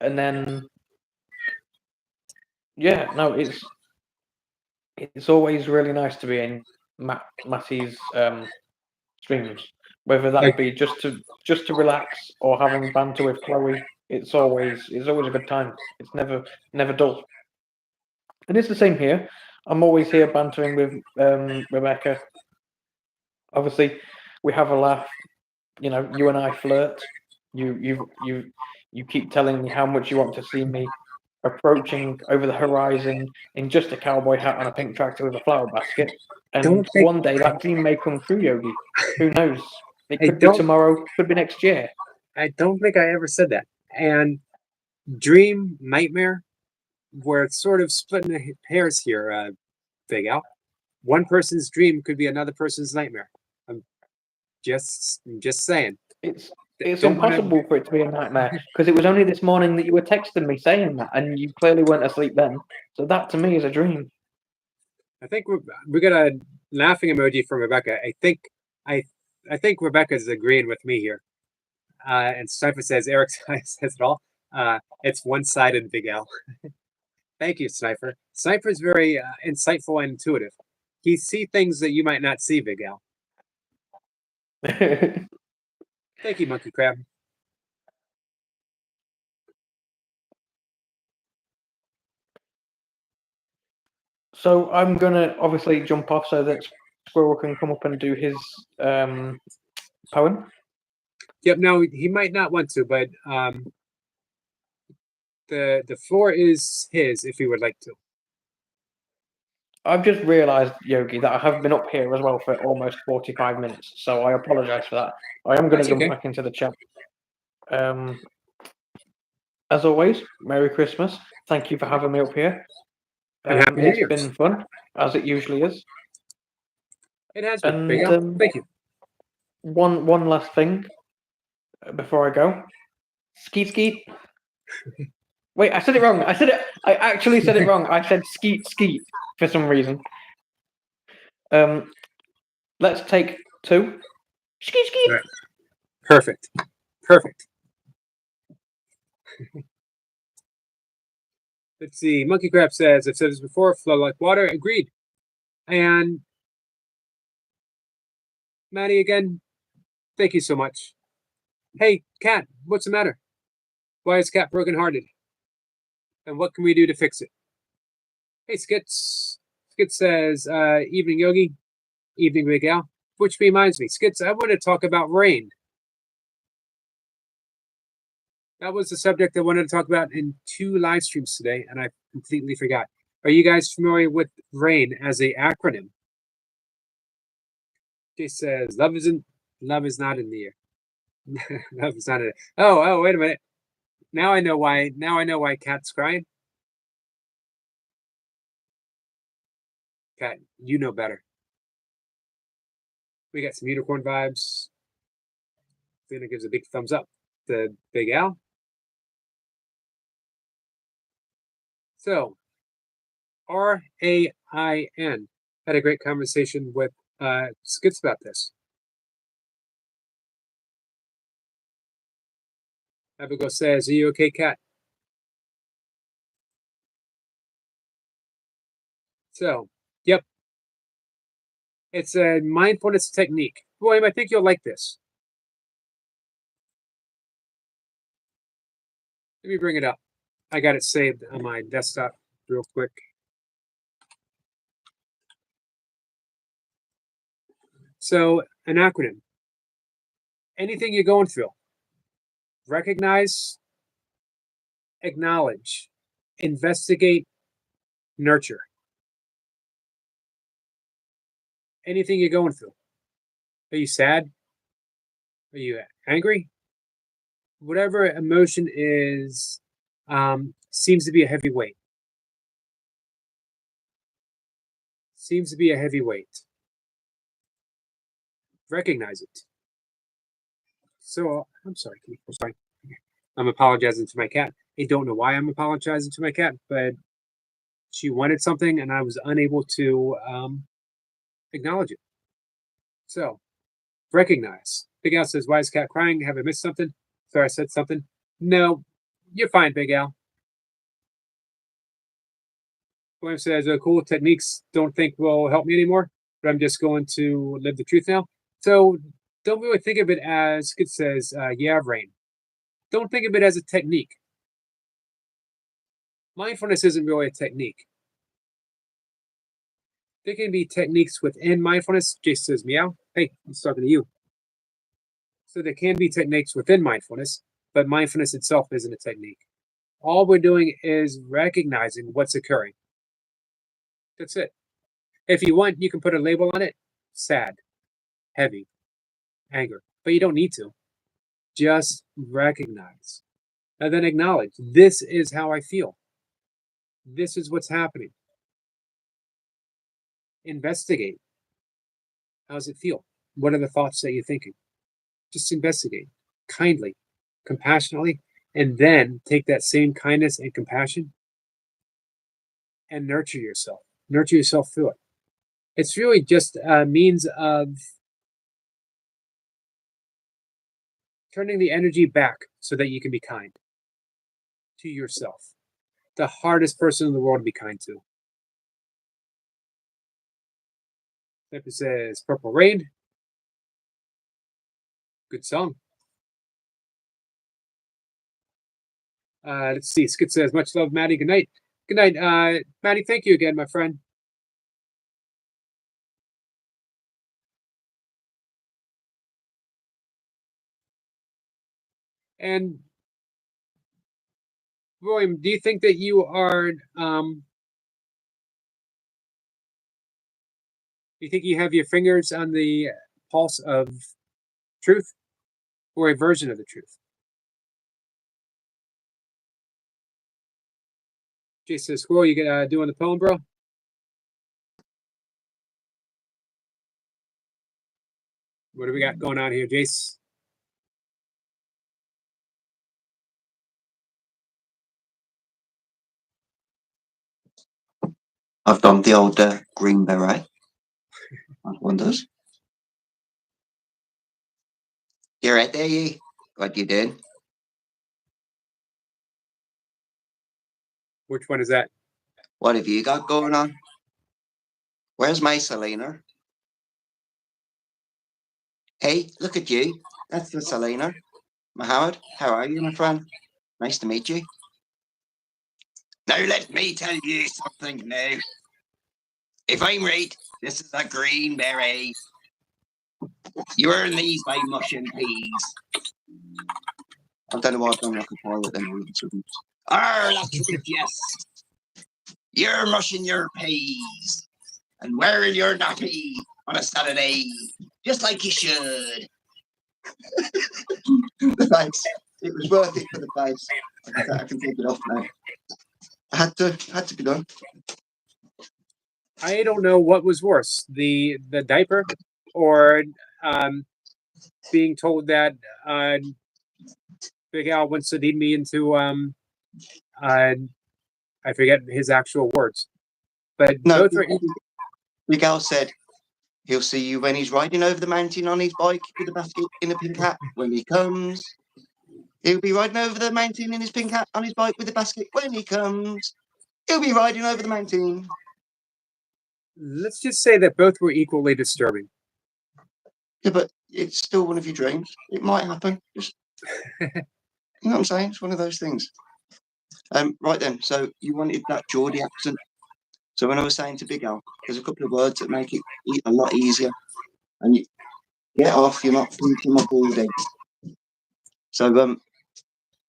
Speaker 2: And then, yeah, no, it's always really nice to be in Matty's streams, whether that be just to relax or having banter with Chloe. It's always a good time. It's never dull. And it's the same here. I'm always here bantering with Rebecca. Obviously, we have a laugh. You know, you and I flirt. You keep telling me how much you want to see me approaching over the horizon in just a cowboy hat on a pink tractor with a flower basket. And
Speaker 1: Don't think-
Speaker 2: one day that dream may come true, Yogi. Who knows? It
Speaker 1: I
Speaker 2: could be
Speaker 1: don't-
Speaker 2: tomorrow, could be next year.
Speaker 1: I don't think I ever said that. And dream, nightmare, we're sort of splitting the hairs here, Big Al. One person's dream could be another person's nightmare. I'm just saying.
Speaker 2: It's
Speaker 1: Don't wanna-
Speaker 2: impossible for it to be a nightmare because it was only this morning that you were texting me saying that, and you clearly weren't asleep then. So that to me is a dream.
Speaker 1: I think we got a laughing emoji from Rebecca. I think Rebecca's agreeing with me here. And Sniper says Eric says it all. It's one-sided, Big Al. Thank you, Sniper. Sniper's very insightful and intuitive. He sees things that you might not see, Big Al. Thank you, Monkey Crab.
Speaker 2: So I'm gonna obviously jump off so that Squirrel can come up and do his poem.
Speaker 1: Yep. Now he might not want to, but the floor is his if he would like to.
Speaker 2: I've just realised, Yogi, that I have been up here as well for almost 45 minutes, so I apologise for that. I am going to jump back into the chat. As always, Merry Christmas. Thank you for having me up here.
Speaker 1: And Happy New
Speaker 2: It's
Speaker 1: Year's.
Speaker 2: been fun, as it usually is.
Speaker 1: It has been.
Speaker 2: And
Speaker 1: Big Al, thank you.
Speaker 2: One last thing before I go. Skeet skeet. Wait, I said it wrong. I actually said it wrong. I said skeet skeet for some reason. Let's take two. Skeet skeet.
Speaker 1: Right. Perfect. Perfect. Let's see. Monkey Crab says, I've said this before, flow like water. Agreed. And Maddie, again, thank you so much. Hey, Cat, what's the matter? Why is Cat brokenhearted? And what can we do to fix it? Hey, Skits. Skits says, evening, Yogi. Evening, Big Al. Which reminds me, Skits, I want to talk about rain. That was the subject I wanted to talk about in 2 live streams today, and I completely forgot. Are you guys familiar with RAIN as a acronym? She says, love is not in the air. Love is not in it. Oh, wait a minute. Now I know why Cat's crying. Cat, you know better. We got some unicorn vibes. Lena gives a big thumbs up to Big Al. So, RAIN had a great conversation with Skits about this. Abigail says, are you okay, Cat? So, yep. It's a mindfulness technique. William, I think you'll like this. Let me bring it up. I got it saved on my desktop real quick. So, an acronym. Anything you're going through, recognize, acknowledge, investigate, nurture. Anything you're going through. Are you sad? Are you angry? Whatever emotion is, seems to be a heavy weight. Seems to be a heavy weight. Recognize it. So, I'm sorry. I'm apologizing to my cat. I don't know why I'm apologizing to my cat, but she wanted something and I was unable to acknowledge it. So, recognize. Big Al says, why is Cat crying? Have I missed something? Sorry, I said something. No, you're fine, Big Al. William says, cool techniques don't think will help me anymore, but I'm just going to live the truth now. So don't really think of it as, it says, yeah, rain. Don't think of it as a technique. Mindfulness isn't really a technique. There can be techniques within mindfulness. Jason says, meow. Hey, he's talking to you. So there can be techniques within mindfulness, but mindfulness itself isn't a technique. All we're doing is recognizing what's occurring. That's it. If you want, you can put a label on it. Sad, heavy, anger. But you don't need to. Just recognize. And then acknowledge. This is how I feel. This is what's happening. Investigate. How does it feel? What are the thoughts that you're thinking? Just investigate kindly, compassionately, and then take that same kindness and compassion and nurture yourself. Nurture yourself through it. It's really just a means of turning the energy back so that you can be kind to yourself. The hardest person in the world to be kind to. It says Purple Rain. Good song. Let's see. Skid says, much love, Maddie. Good night. Good night, Maddie. Thank you again, my friend. And William, do you think that you are? Do you think you have your fingers on the pulse of truth, or a version of the truth? Jay says, "Squirrel, you doing the poem, bro?" What do we got going on here, Jace?
Speaker 3: I've done the old green beret. That one does. You're right there, you. What you doing?
Speaker 1: Which one is that?
Speaker 3: What have you got going on? Where's my Selena? Hey, look at you. That's the Selena. Mohammed, how are you, my friend? Nice to meet you. Now let me tell you something now. If I'm right, this is a green beret. You earn these by mushing peas. I don't know why I've done like a pilot then. That's right, yes. You're mushing your peas and wearing your nappy on a Saturday, just like you should. Thanks. It was worth it for the face. I can take it off now. I had to be done.
Speaker 1: I don't know what was worse, the diaper, or being told that Big Al wants to lead me into I forget his actual words, but
Speaker 3: No,
Speaker 1: both are.
Speaker 3: Big Al said he'll see you when he's riding over the mountain on his bike with a basket in a pink hat. When he comes, he'll be riding over the mountain in his pink hat on his bike with a basket. When he comes, he'll be riding over the mountain.
Speaker 1: Let's just say that both were equally disturbing.
Speaker 3: Yeah, but it's still one of your dreams. It might happen. Just, you know what I'm saying? It's one of those things. Right then. So you wanted that Geordie accent. So when I was saying to Big Al, there's a couple of words that make it a lot easier. And you get off, you're not thinking my ball day. So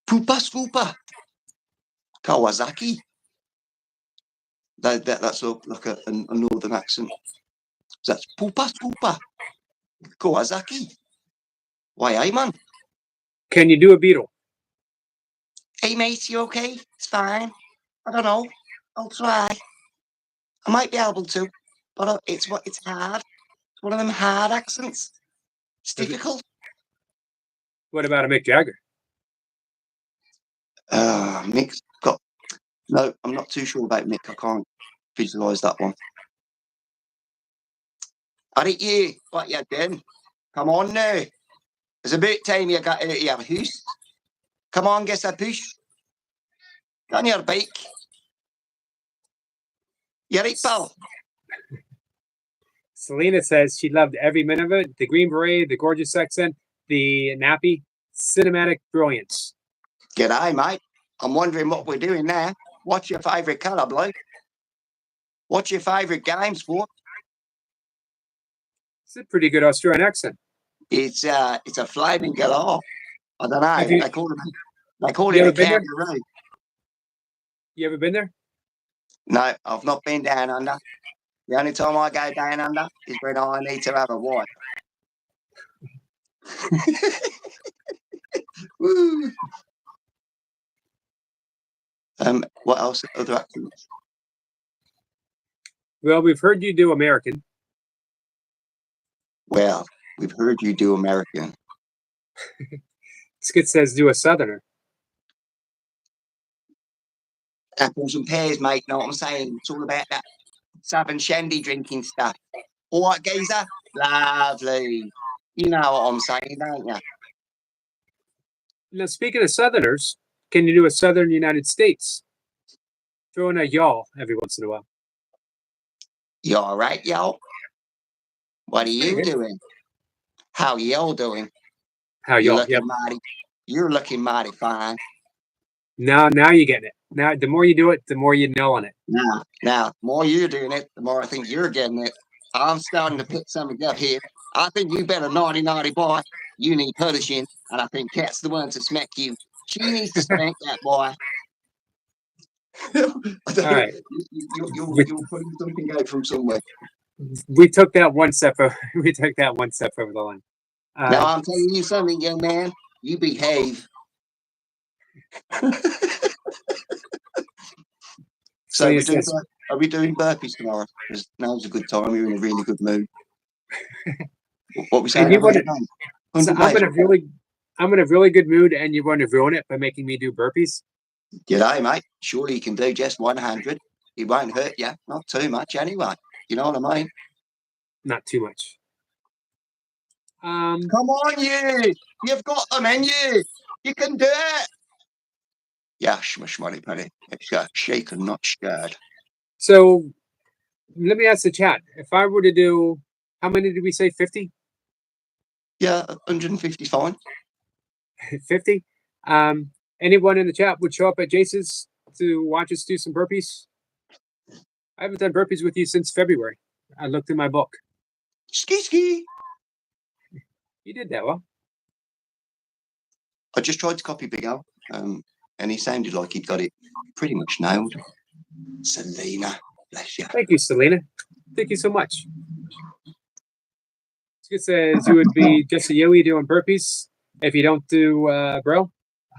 Speaker 3: Poopa Scoopa Kawasaki. That's like a northern accent. So that's Poopa Scoopa Kawasaki. Why, aye, man?
Speaker 1: Can you do a Beatle?
Speaker 3: Hey, mate, you okay? It's fine. I don't know. I'll try. I might be able to, but it's hard. It's one of them hard accents. It's difficult.
Speaker 1: What about a Mick Jagger?
Speaker 3: Mick's got. No, I'm not too sure about Mick. I can't visualise that one. Alright, you. What you doing? Come on now. It's about time you got out of your house. Come on, give us a push. Get on your bike. You right, pal?
Speaker 1: Selena says she loved every minute of it. The green beret, the gorgeous accent, the nappy, cinematic brilliance.
Speaker 3: G'day, mate. I'm wondering what we're doing now. What's your favourite colour, bloke? What's your favourite game, sport?
Speaker 1: It's a pretty good Australian accent.
Speaker 3: It's a flaming galore. I don't know.
Speaker 1: Have you-
Speaker 3: They call it
Speaker 1: You
Speaker 3: a
Speaker 1: ever been there?
Speaker 3: kangaroo.
Speaker 1: You ever been there?
Speaker 3: No, I've not been down under. The only time I go down under is when I need to have a wife. Woo. What else? Other accents?
Speaker 1: Well, we've heard you do American.
Speaker 3: Well, we've heard you do American.
Speaker 1: Skit says do a Southerner.
Speaker 3: Apples and pears, mate. Know what I'm saying? It's all about that Southern shandy drinking stuff. All right, geezer? Lovely. You know what I'm saying, don't you?
Speaker 1: Now, speaking of Southerners, can you do a Southern United States? Throw in a y'all every once in a while.
Speaker 3: You all right, y'all? What are you
Speaker 1: Pretty good.
Speaker 3: doing? How y'all doing?
Speaker 1: How
Speaker 3: You're
Speaker 1: y'all?
Speaker 3: looking
Speaker 1: Yep.
Speaker 3: mighty. You're looking mighty fine.
Speaker 1: Now you're getting it. Now, the more you do it, the more you know on it.
Speaker 3: Now, the more you're doing it, the more I think you're getting it. I'm starting to pick something up here. I think you better naughty boy. You need punishing, and I think Kat's the one to smack you. She needs to spank that boy.
Speaker 1: All right.
Speaker 3: You're putting something out from somewhere.
Speaker 1: We took that one step. We took that one step over the line.
Speaker 3: Now I'm telling you something, young man. You behave. So are we doing burpees tomorrow? Because now's a good time. You're in a really good mood. What we saying?
Speaker 1: So I'm in a really good mood, and you're going to ruin it by making me do burpees.
Speaker 3: G'day, mate. Surely you can do just 100. It won't hurt you. Not too much, anyway. You know what I mean?
Speaker 1: Not too much.
Speaker 3: Come on, you! You've got them in you. You can do it. Yeah, smush money, penny. It's shaken, not scared.
Speaker 1: So let me ask the chat. If I were to do, how many did we say? 50?
Speaker 3: Yeah, 150 fine.
Speaker 1: 50? Anyone in the chat would show up at Jace's to watch us do some burpees? I haven't done burpees with you since February. I looked in my book.
Speaker 3: Ski.
Speaker 1: You did that well.
Speaker 3: I just tried to copy Big Al, and he sounded like he'd got it pretty much nailed. Selena, bless you.
Speaker 1: Thank you, Selena. Thank you so much. It says you would be just a yowie doing burpees if you don't do bro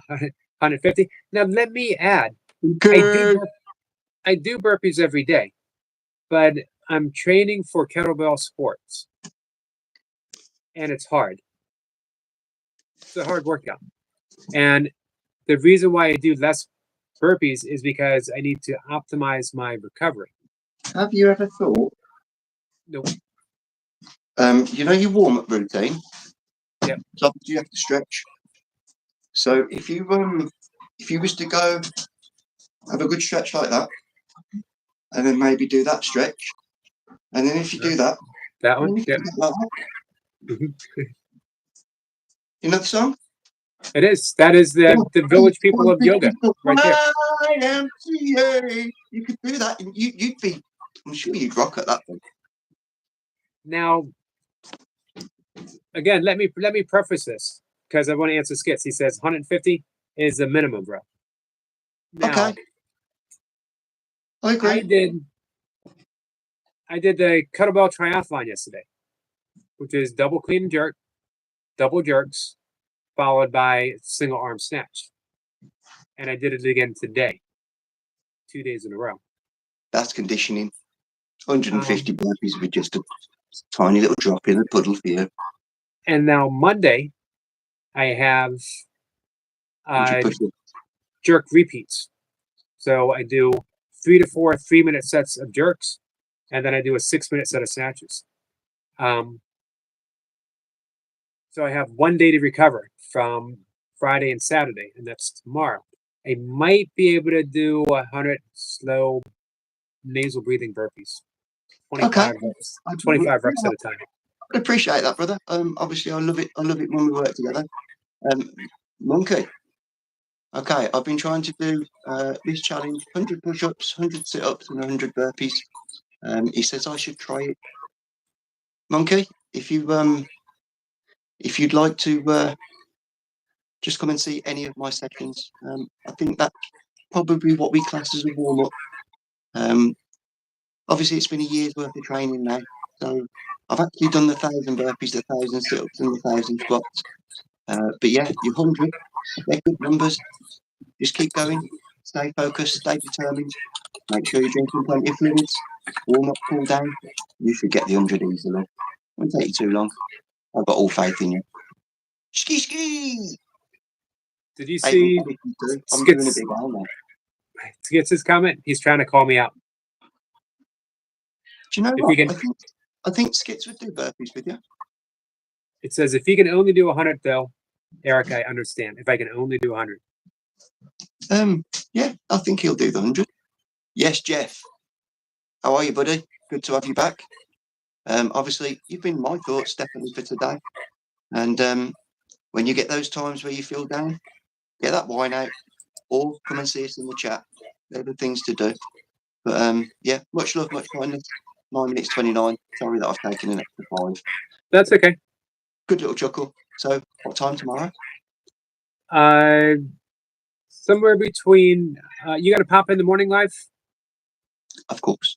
Speaker 1: 150. Now let me add, I do burpees every day, but I'm training for kettlebell sports, and it's hard. It's a hard workout, and the reason why I do less burpees is because I need to optimize my recovery.
Speaker 3: Have you ever thought?
Speaker 1: Nope.
Speaker 3: You know your warm-up routine.
Speaker 1: Yep.
Speaker 3: So you have to stretch. So if you was to go have a good stretch like that, and then maybe do that stretch, and then if you do that
Speaker 1: one, yeah.
Speaker 3: You know the song?
Speaker 1: It is. That is the village people of yoga right there.
Speaker 3: YMCA. You could do that, and you'd be. I'm sure you'd rock at that point.
Speaker 1: Now, again, let me preface this because I want to answer Skits. He says 150 is the minimum, bro. Now,
Speaker 3: okay. I agree.
Speaker 1: I did the kettlebell triathlon yesterday, which is double clean and jerk, double jerks, followed by single arm snatch. And I did it again today, 2 days in a row.
Speaker 3: That's conditioning. 150 burpees with just a tiny little drop in the puddle for you.
Speaker 1: And now Monday, I have jerk repeats. So I do 3 to 4 3-minute sets of jerks, and then I do a 6-minute set of snatches. So I have 1 day to recover from Friday and Saturday, and that's tomorrow. I might be able to do 100 slow nasal breathing burpees. 25 reps. 25 reps at a time.
Speaker 3: I appreciate that, brother. Obviously, I love it. I love it when we work together. Monkey. Okay, I've been trying to do this challenge: 100 push-ups, 100 sit-ups, and 100 burpees. He says I should try it. Monkey, if you'd like to just come and see any of my sessions, I think that probably what we class as a warm-up. Obviously, it's been a year's worth of training now. So I've actually done the 1,000 burpees, the 1,000 sit-ups and the 1,000 squats. But yeah, your 100, they're good numbers. Just keep going. Stay focused, stay determined. Make sure you're drinking plenty of fluids. Warm up, cool down. You should get the 100 easily. It won't take you too long. I've got all faith in you. Ski ski!
Speaker 1: Did you
Speaker 3: Hey,
Speaker 1: see
Speaker 3: I'm doing a big arm now.
Speaker 1: Skits' his comment? He's trying to call me out.
Speaker 3: Do you know
Speaker 1: If
Speaker 3: what?
Speaker 1: you can-
Speaker 3: I think Skits would do burpees with you.
Speaker 1: It says if he can only do 100, though, Eric, I understand. If I can only do 100.
Speaker 3: Yeah, I think he'll do the 100. Yes, Jeff. How are you, buddy? Good to have you back. Obviously, you've been my thoughts definitely for today. And when you get those times where you feel down, get that wine out or come and see us in the chat. They're the things to do. But yeah, much love, much kindness. 9 minutes 29. Sorry that I've taken an extra 5.
Speaker 1: That's okay.
Speaker 3: Good little chuckle. So, what time tomorrow?
Speaker 1: Somewhere between. You got to pop in the morning live.
Speaker 3: Of course.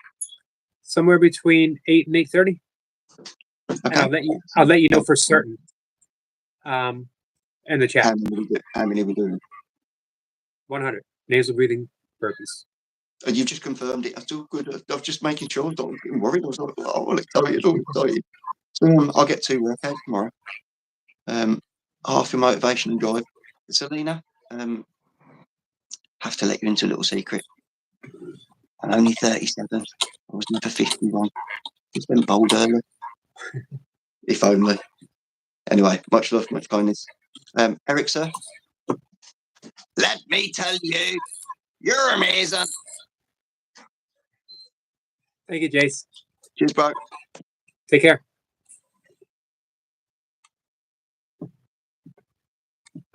Speaker 1: Somewhere between 8 and 8:30.
Speaker 3: Okay.
Speaker 1: And I'll let you know for certain. In the chat.
Speaker 3: How many are we doing?
Speaker 1: 100 nasal breathing burpees.
Speaker 3: And you just confirmed it. That's all good. I was just making sure. I was getting worried. I was like, oh, well, excited. So I'll get 2 workouts tomorrow. Half your motivation and drive. Selena, have to let you into a little secret. I'm only 37. I was never 51. Just went bold early. If only. Anyway, much love, much kindness. Eric, sir. Let me tell you, you're amazing.
Speaker 1: Thank you, Jace.
Speaker 3: Cheers, bro.
Speaker 1: Take care.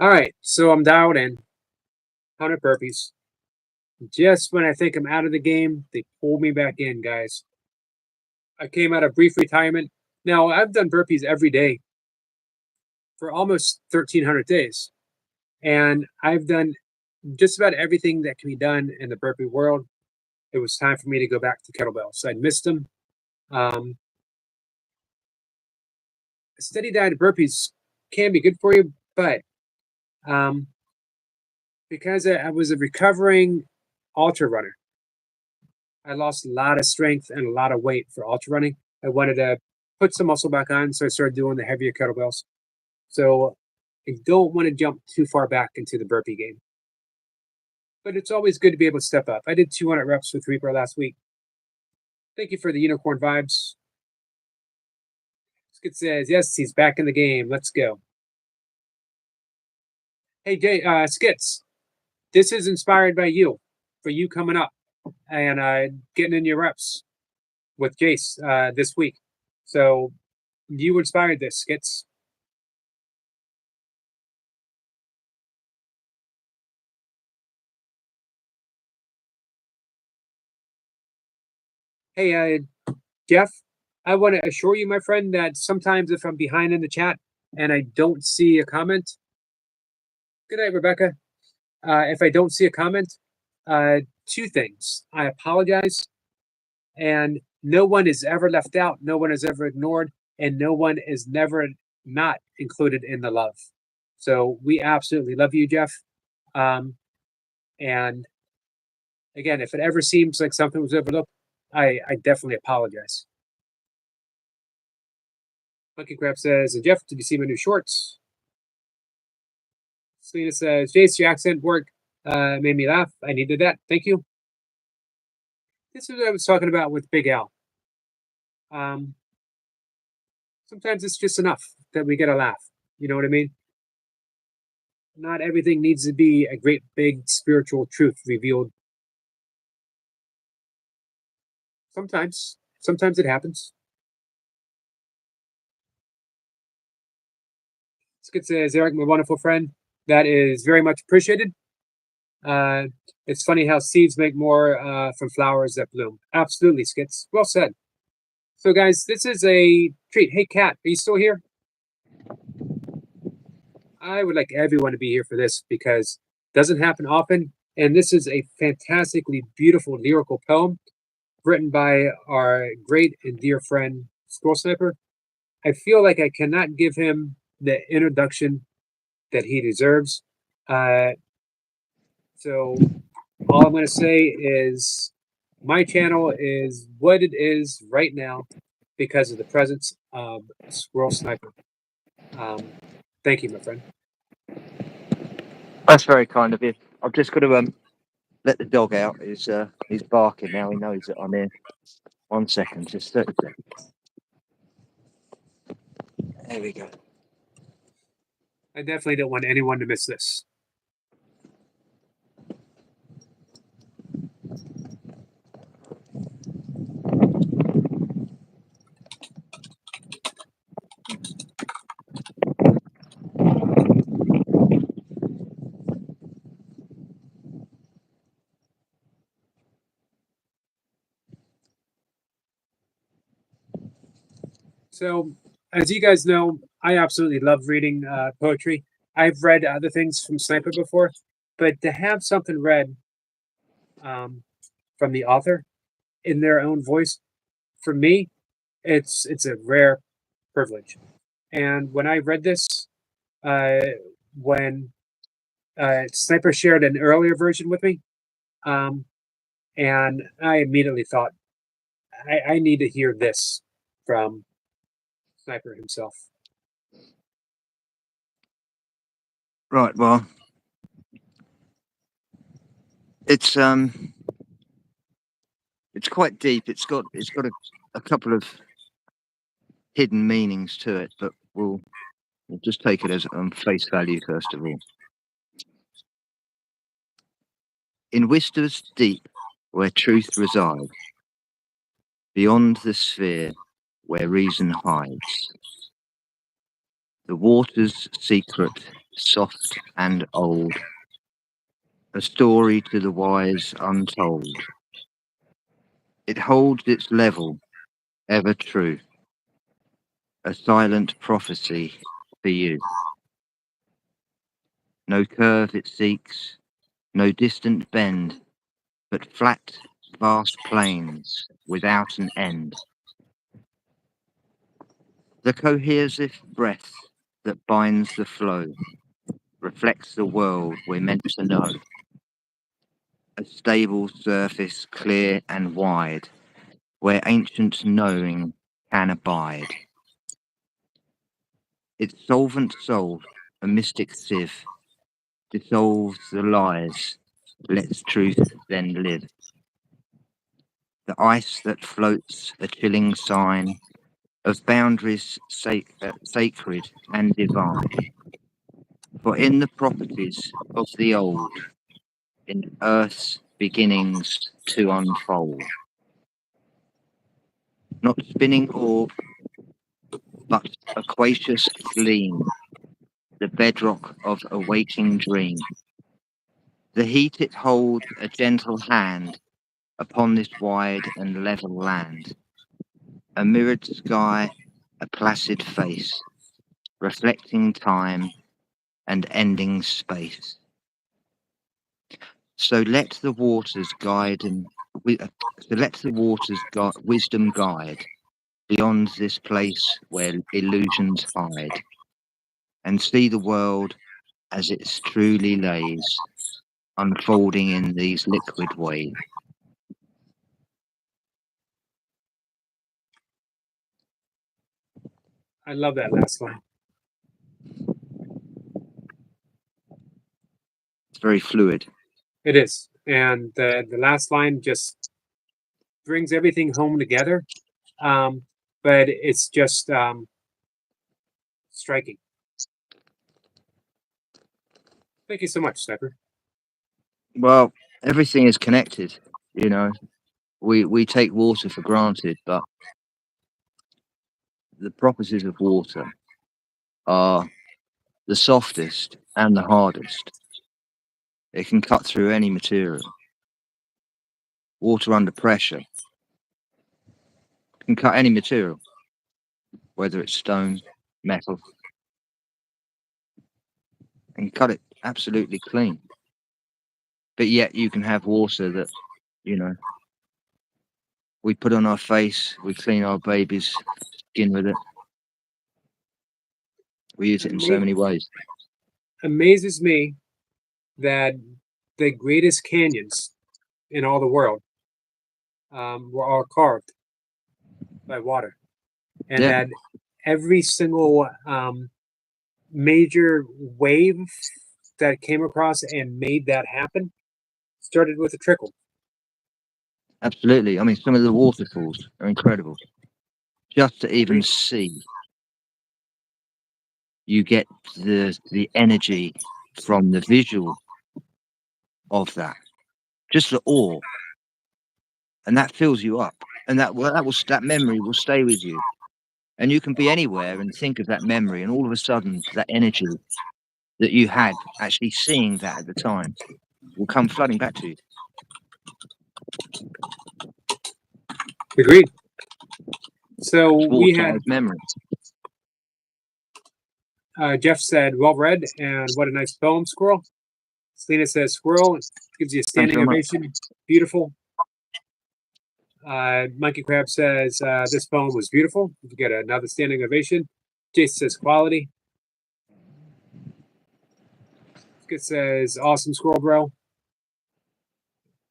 Speaker 1: All right, so I'm dialed in. 100 burpees. Just when I think I'm out of the game, they pull me back in, guys. I came out of brief retirement. Now, I've done burpees every day for almost 1,300 days. And I've done just about everything that can be done in the burpee world. It was time for me to go back to kettlebells. I missed them. A steady diet of burpees can be good for you, but because I was a recovering ultra runner, I lost a lot of strength and a lot of weight for ultra running. I wanted to put some muscle back on, so I started doing the heavier kettlebells. So I don't want to jump too far back into the burpee game. But it's always good to be able to step up. I did 200 reps with Reaper last week. Thank you for the unicorn vibes. Skit says, yes, he's back in the game. Let's go. Hey, Jay, Skits, this is inspired by you, for you coming up and getting in your reps with Jace this week. So you inspired this, Skits. Hey, Jeff, I want to assure you, my friend, that sometimes if I'm behind in the chat and I don't see a comment, good night, Rebecca. If I don't see a comment, 2 things. I apologize, and no one is ever left out, no one is ever ignored, and no one is never not included in the love. So we absolutely love you, Jeff. And again, if it ever seems like something was overlooked, I definitely apologize. Monkey Crab says, Jeff, did you see my new shorts? Selena says, Jace, your accent work made me laugh. I needed that. Thank you. This is what I was talking about with Big Al. Sometimes it's just enough that we get a laugh. You know what I mean? Not everything needs to be a great big spiritual truth revealed. Sometimes it happens. Skit says, Eric, my wonderful friend, that is very much appreciated. It's funny how seeds make more from flowers that bloom. Absolutely, Skits. Well said. So, guys, this is a treat. Hey, Kat, are you still here? I would like everyone to be here for this because it doesn't happen often, And this is a fantastically beautiful lyrical poem written by our great and dear friend Squirrel Sniper. I feel like I cannot give him the introduction that he deserves. Uh, so all I'm going to say is my channel is what it is right now because of the presence of Squirrel Sniper. Thank you, my friend.
Speaker 4: That's very kind of you. I've just got to let the dog out. He's barking now. He knows that I'm here. 1 second, just 30 seconds. There we go.
Speaker 1: I definitely don't want anyone to miss this. So, as you guys know, I absolutely love reading poetry. I've read other things from Sniper before, but to have something read um, from the author in their own voice, for me, it's a rare privilege. And when I read this, uh, when Sniper shared an earlier version with me, um, and I immediately thought, I need to hear this from Sniper himself.
Speaker 4: Right. Well, it's quite deep. It's got a couple of hidden meanings to it, but we'll just take it as face value first of all. In wisdom's deep, where truth resides, beyond the sphere where reason hides, the water's secret, soft and old, a story to the wise untold. It holds its level, ever true, a silent prophecy for you. No curve it seeks, no distant bend, but flat, vast plains without an end. The cohesive breath that binds the flow reflects the world we're meant to know. A stable surface, clear and wide, where ancient knowing can abide. Its solvent soul, a mystic sieve, dissolves the lies, lets truth then live. The ice that floats, a chilling sign of boundaries sacred and divine. For in the properties of the old, in earth's beginnings to unfold, not spinning orb, but aquacious gleam, the bedrock of a waking dream. The heat it holds a gentle hand upon this wide and level land, a mirrored sky, a placid face, reflecting time and ending space. So let the waters guide and so let the waters wisdom guide beyond this place where illusions hide, and see the world as it truly lays, unfolding in these liquid waves.
Speaker 1: I love that last line.
Speaker 4: It's very fluid.
Speaker 1: It is. And the last line just brings everything home together. But it's just striking. Thank you so much, Sniper.
Speaker 4: Well, everything is connected, you know. We take water for granted, but the properties of water are the softest and the hardest. It can cut through any material. Water under pressure can cut any material, whether it's stone, metal, and cut it absolutely clean. but yet you can have water that, you know, we put on our face, we clean our baby's skin with it. We use it in so many ways.
Speaker 1: Amazes me that the greatest canyons in all the world were all carved by water, and
Speaker 4: Yeah.
Speaker 1: that every single major wave that came across and made that happen started with a trickle.
Speaker 4: Absolutely. I mean, some of the waterfalls are incredible. Just to even
Speaker 1: Agreed.
Speaker 4: see, you get the energy from the visual of that, just the awe, and that fills you up, and that memory will stay with you, and you can be anywhere and think of that memory, and all of a sudden, that energy that you had actually seeing that at the time will come flooding back to you.
Speaker 1: Agreed. So
Speaker 4: It's
Speaker 1: we
Speaker 4: water
Speaker 1: had
Speaker 4: as memory.
Speaker 1: Jeff said, "Well read, and what a nice poem, Squirrel." Selena says, "Squirrel gives you a
Speaker 4: Thank you
Speaker 1: standing
Speaker 4: very much.
Speaker 1: ovation. Beautiful." Monkey Crab says, "This poem was beautiful. You get another standing ovation." Jason says, "Quality." Skit says, "Awesome, Squirrel Bro."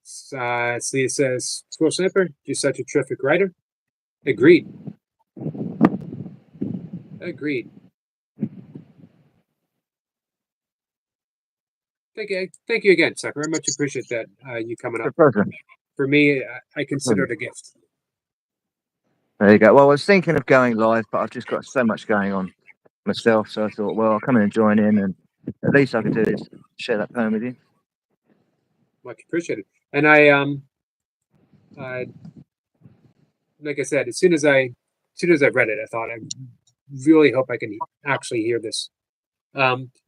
Speaker 1: Selena says, "Squirrel Sniper, you're such a terrific writer." Agreed. Agreed. Thank you again, Sucker. I much appreciate that you coming
Speaker 4: It's a
Speaker 1: up.
Speaker 4: pleasure.
Speaker 1: For me, I consider it a gift.
Speaker 4: There you go. Well, I was thinking of going live, but I've just got so much going on myself, so I thought, well, I'll come in and join in, and at least I could do is share that poem with you.
Speaker 1: Much appreciated. And I like I said, as soon as I read it, I thought I really hope I can actually hear this.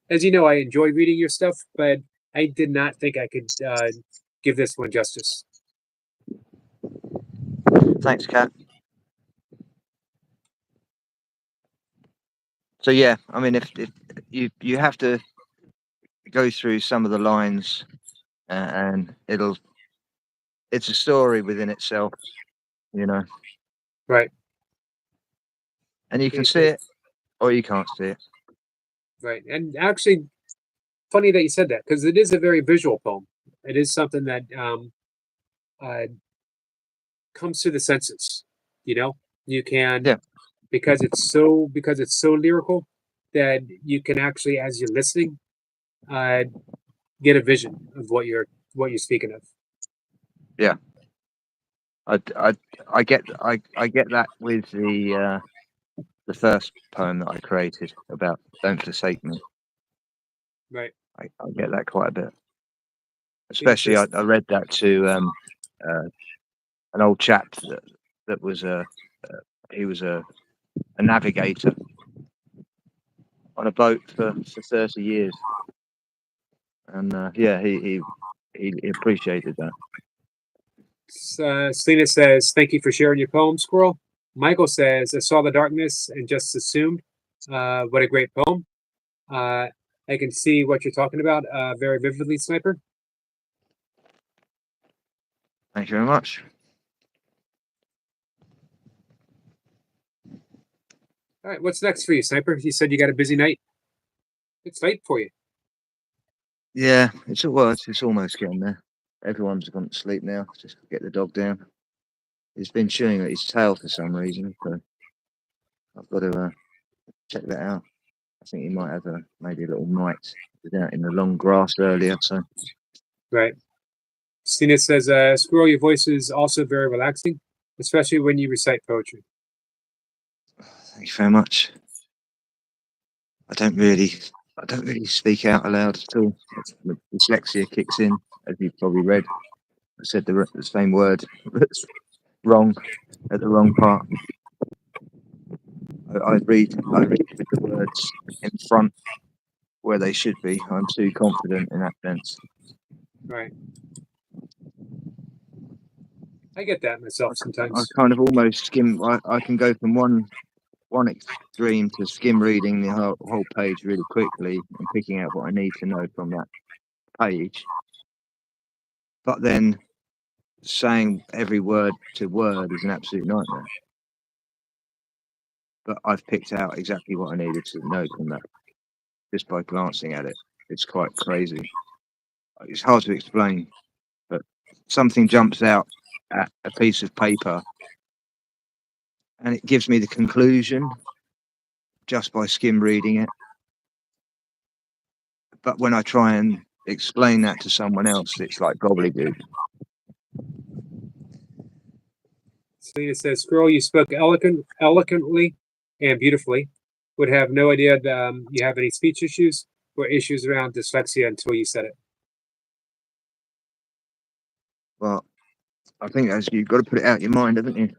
Speaker 1: As you know, I enjoy reading your stuff, but I did not think I could give this one justice.
Speaker 4: Thanks, Kat. So yeah, I mean, if you have to go through some of the lines, and it's a story within itself, you know,
Speaker 1: Right.
Speaker 4: and you can see it or you can't see it.
Speaker 1: Right. And actually, funny that you said that because it is a very visual poem. It is something that uh, comes to the senses. You know, you can
Speaker 4: Yeah.
Speaker 1: because it's so lyrical that you can actually, as you're listening, uh, get a vision of what you're speaking of.
Speaker 4: Yeah. I get that with the first poem that I created about "Don't Forsake Me."
Speaker 1: Right.
Speaker 4: I get that quite a bit. Especially, I read that to an old chap that was he was a navigator on a boat for 30 years, and yeah, he appreciated that.
Speaker 1: Selena says, "Thank you for sharing your poem, Squirrel." Michael says, "I saw the darkness and just assumed." What a great poem. Uh, I can see what you're talking about very vividly, Sniper.
Speaker 4: Thank you very much.
Speaker 1: All right, what's next for you, Sniper? You said you got a busy night. It's late for you.
Speaker 4: Yeah, it's almost getting there. Everyone's gone to sleep now. Just get the dog down. He's been chewing at his tail for some reason, so I've got to check that out. I think he might have maybe a little mite. He was out in the long grass earlier, so
Speaker 1: Right. Selena says, "Squirrel, your voice is also very relaxing, especially when you recite poetry."
Speaker 4: thank you very much. I don't really speak out aloud at all. The dyslexia kicks in, as you've probably read. I said the same word that's wrong at the wrong part. I read with the words in front where they should be. I'm too confident in that sense.
Speaker 1: Right. I get that myself
Speaker 4: I
Speaker 1: sometimes.
Speaker 4: kind of almost skim. I can go from one extreme to skim reading the whole page really quickly and picking out what I need to know from that page. but then saying every word to word is an absolute nightmare. But I've picked out exactly what I needed to know from that just by glancing at it. It's quite crazy. It's hard to explain, but something jumps out at a piece of paper and it gives me the conclusion just by skim reading it. But when I try and explain that to someone else, it's like gobbledygook.
Speaker 1: Selena says, "Squirrel, you spoke eloquently and beautifully. Would have no idea that you have any speech issues or issues around dyslexia until you said it."
Speaker 4: Well, I think as you've got to put it out of your mind, haven't you?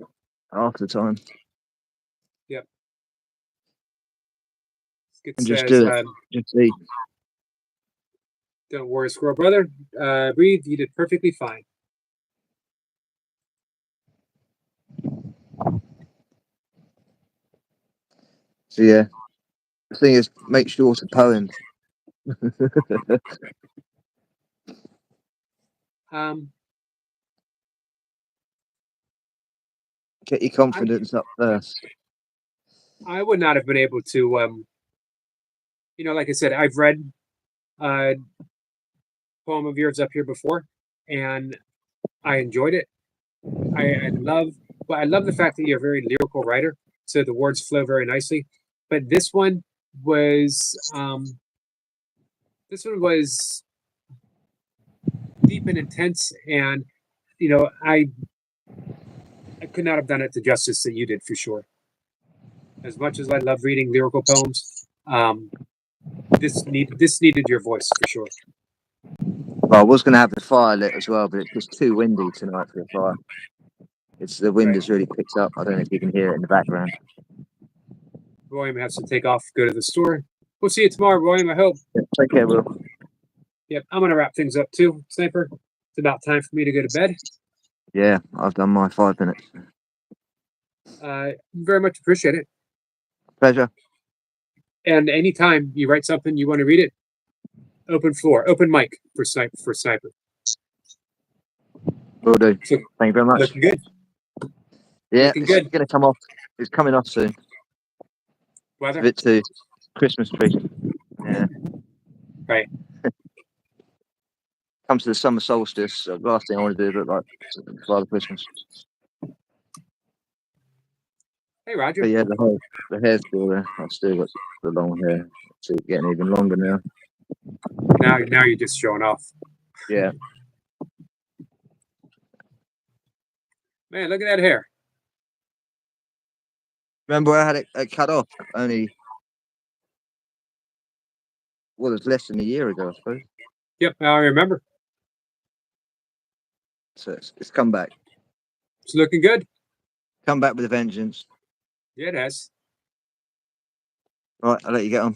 Speaker 4: Half the time.
Speaker 1: Yep. Skid
Speaker 4: And just
Speaker 1: says,
Speaker 4: do it. Just see.
Speaker 1: "Don't worry, Squirrel brother. Breathe. You did perfectly fine."
Speaker 4: So yeah. The thing is, make shorter poems.
Speaker 1: Um,
Speaker 4: Get your confidence up first.
Speaker 1: I would not have been able to, like I said, I've read a poem of yours up here before, and I enjoyed it. I love the fact that you're a very lyrical writer, so the words flow very nicely. But this one was deep and intense, and I could not have done it the justice that you did for sure. As much as I love reading lyrical poems, this needed your voice for sure.
Speaker 4: Well, I was going to have the fire lit as well, but it's just too windy tonight for the fire. It's the wind
Speaker 1: Right.
Speaker 4: has really picked up. I don't know if you can hear it in the background.
Speaker 1: William has to take off, go to the store. We'll see you tomorrow, William. I hope.
Speaker 4: Yeah, take care, Will.
Speaker 1: Yep, I'm gonna wrap things up too, Sniper. It's about time for me to go to bed.
Speaker 4: Yeah, I've done my 5 minutes.
Speaker 1: Very much appreciate it.
Speaker 4: Pleasure.
Speaker 1: And anytime you write something, you want to read it, open floor, open mic for Sniper.
Speaker 4: Will do.
Speaker 1: So,
Speaker 4: Thank you very much.
Speaker 1: looking good.
Speaker 4: Yeah,
Speaker 1: looking
Speaker 4: it's
Speaker 1: good.
Speaker 4: going to come off. It's coming off soon.
Speaker 1: Weather.
Speaker 4: A bit too Christmas tree. Yeah.
Speaker 1: Right.
Speaker 4: Comes to the summer solstice. The last thing I want to do is look like Father Christmas.
Speaker 1: Hey, Roger.
Speaker 4: But yeah, the hair's still there. I've still got the long hair. It's getting even longer now.
Speaker 1: Now you're just showing off.
Speaker 4: Yeah.
Speaker 1: Man, look at that hair.
Speaker 4: Remember I had it cut off only, well, it was less than a year ago, I suppose.
Speaker 1: Yep, I remember.
Speaker 4: So it's come back.
Speaker 1: It's looking good.
Speaker 4: Come back with a vengeance.
Speaker 1: Yeah, it has.
Speaker 4: All right, I'll let you get on.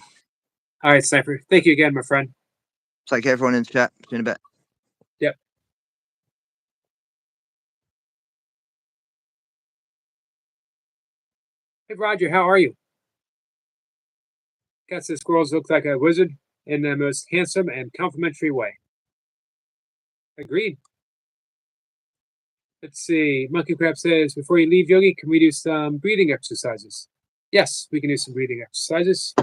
Speaker 1: All right, Sniper. Thank you again, my friend.
Speaker 4: Take care, everyone in the chat. See you in a bit.
Speaker 1: Yep. Hey, Roger, how are you? Cat says squirrels look like a wizard in the most handsome and complimentary way. Agreed. Let's see. Monkey Crab says, before you leave, Yogi, can we do some breathing exercises? Yes, we can do some breathing exercises.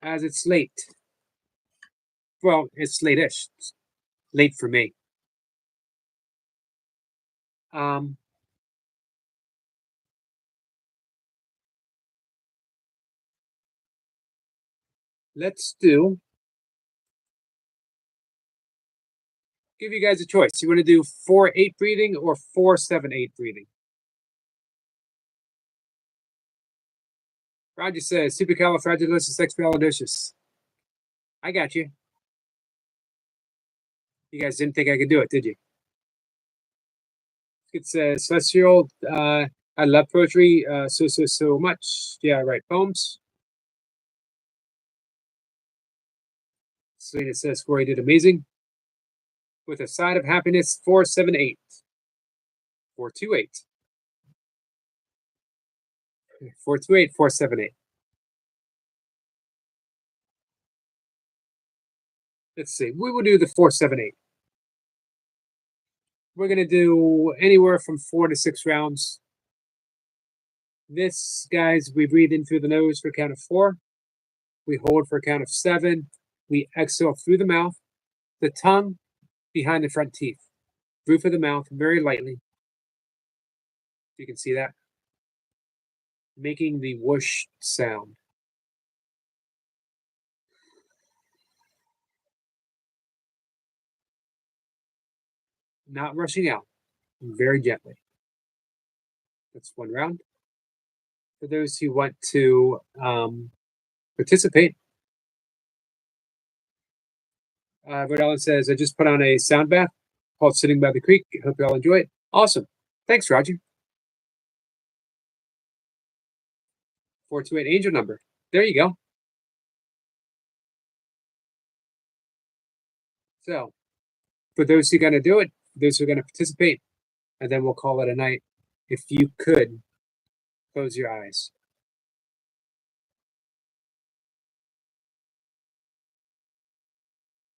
Speaker 1: As it's late. Well, it's late-ish. It's late for me. Let's give you guys a choice. You want to do 4-8 breathing or 4-7-8 breathing? Roger says, supercalifragilisticexpialidocious. I got you. You guys didn't think I could do it, did you? It says, Celestial, I love poetry so much. Yeah, I write poems. Selena says, Corey did amazing. With a side of happiness, 4-7-8. 4-2-8. 4-2-8, 4-7-8. Let's see. We will do the 4, 7, 8. We're going to do anywhere from 4 to 6 rounds. This, guys, we breathe in through the nose for a count of 4. We hold for a count of 7. We exhale through the mouth, the tongue behind the front teeth. Roof of the mouth very lightly. You can see that. Making the whoosh sound. Not rushing out, very gently. That's one round. For those who want to participate, Rhode Island says, I just put on a sound bath called Sitting by the Creek. Hope you all enjoy it. Awesome. Thanks, Roger. 428 angel number. There you go. So, for those who are going to do it, those who are going to participate, and then we'll call it a night. If you could, close your eyes.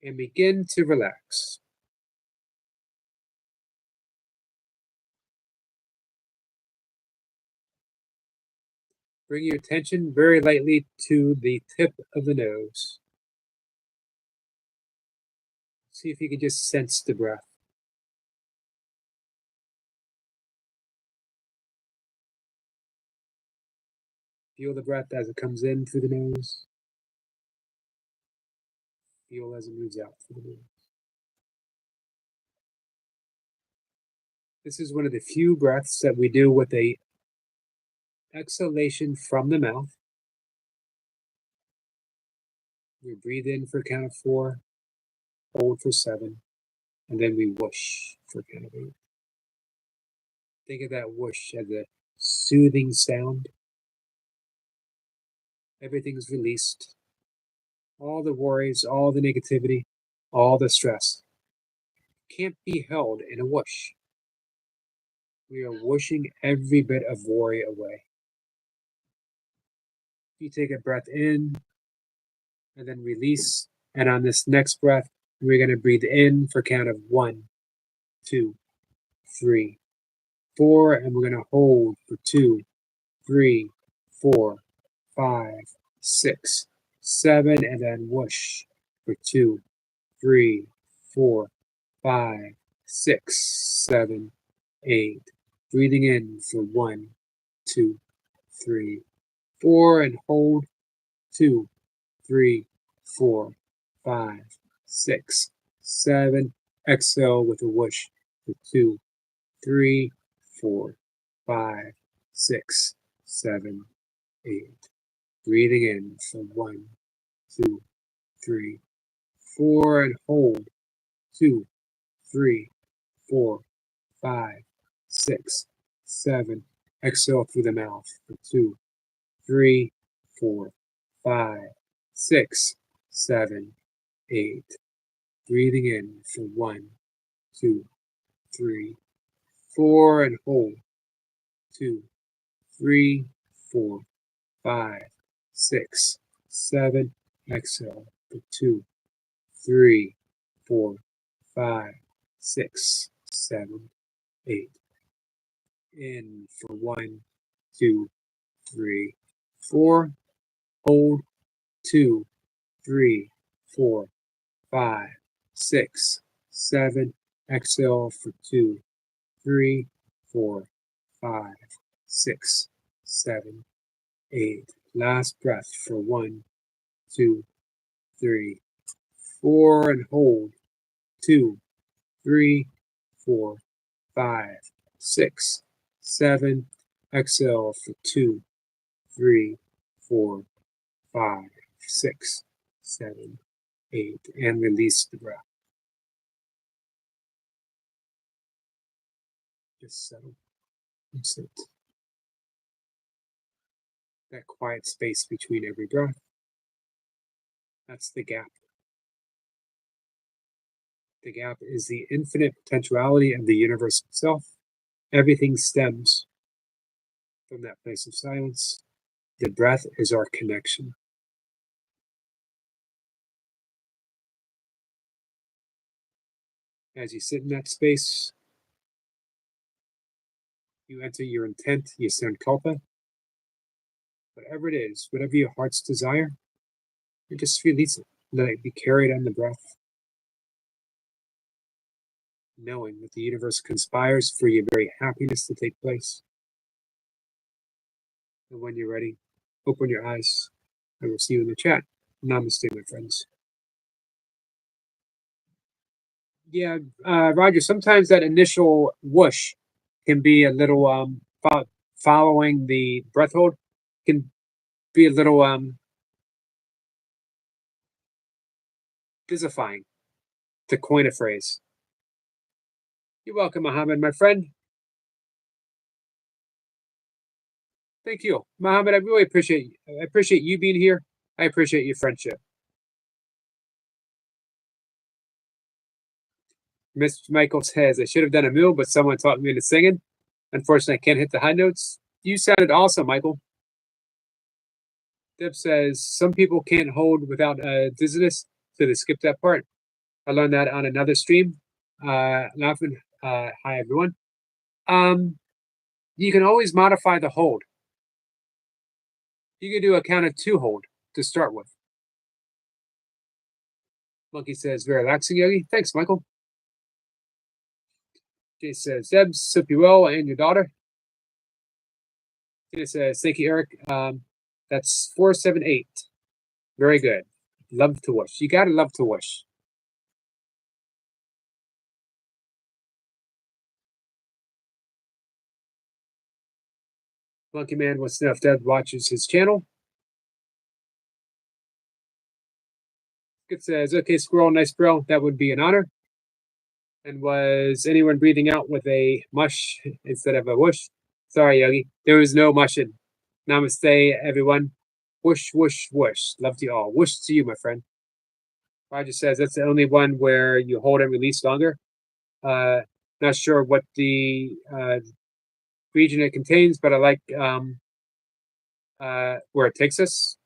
Speaker 1: And begin to relax. Bring your attention very lightly to the tip of the nose. See if you can just sense the breath. Feel the breath as it comes in through the nose. Feel as it moves out through the nose. This is one of the few breaths that we do with a exhalation from the mouth. We breathe in for a count of 4, hold for 7, and then we whoosh for a count of 8. Think of that whoosh as a soothing sound. Everything's released. All the worries, all the negativity, all the stress can't be held in a whoosh. We are whooshing every bit of worry away. You take a breath in and then release. And on this next breath, we're going to breathe in for a count of 1, 2, 3, 4. And we're going to hold for 2, 3, 4, 5, 6, 7. And then whoosh for 2, 3, 4, 5, 6, 7, 8. Breathing in for 1, 2, 3, 4. And hold 2, 3, 4, 5, 6, 7. Exhale with a whoosh for 2, 3, 4, 5, 6, 7, 8. Breathing in for 1, 2, 3, 4. And hold 2, 3, 4, 5, 6, 7. Exhale through the mouth for 2, 3, 4, 5, 6, 7, 8. Breathing in for 1, 2, 3, 4. And hold 2, 3, 4, 5, 6, 7. Exhale for 2, 3, 4, 5, 6, 7, 8. In for 1, 2, 3, 4. Hold 2, 3, 4, 5, 6, 7. Exhale for 2, 3, 4, 5, 6, 7, 8. Last breath for 1, 2, 3, 4. And hold 2, 3, 4, 5, 6, 7. Exhale for 2, 3, 4, 5, 6, 7, 8. And release the breath. Just settle and sit. That quiet space between every breath. That's the gap. The gap is the infinite potentiality of the universe itself. Everything stems from that place of silence. The breath is our connection. As you sit in that space, you enter your intent, your sankalpa. Whatever it is, whatever your heart's desire, you just release it. Let it be carried on the breath. Knowing that the universe conspires for your very happiness to take place. And when you're ready, open your eyes. I will see you in the chat. Namaste, my friends. Yeah, Roger, sometimes that initial whoosh can be a little, following the breath hold, can be a little disifying, to coin a phrase. You're welcome, Mohammed, my friend. Thank you, Mohammed. I really appreciate you being here. I appreciate your friendship. Mr. Michael says, I should have done a mule, but someone taught me into singing. Unfortunately, I can't hit the high notes. You sounded awesome, Michael. Deb says, some people can't hold without dizziness, so they skip that part. I learned that on another stream. Laughing. Hi, everyone. You can always modify the hold. You can do a count of 2 hold to start with. Monkey says, very relaxing, Yogi. Thanks, Michael. Jay says, Deb, hope you well, and your daughter. Tina says, thank you, Eric. That's 478. Very good. Love to wish. You gotta love to wish. Monkey Man wants to know if Deb watches his channel. It says, okay, squirrel, nice bro. That would be an honor. And was anyone breathing out with a mush instead of a whoosh? Sorry, Yogi. There was no mushing. Namaste, everyone. Whoosh, whoosh, whoosh. Love to you all. Whoosh to you, my friend. Roger says that's the only one where you hold and release longer. Not sure what the region it contains, but I like where it takes us.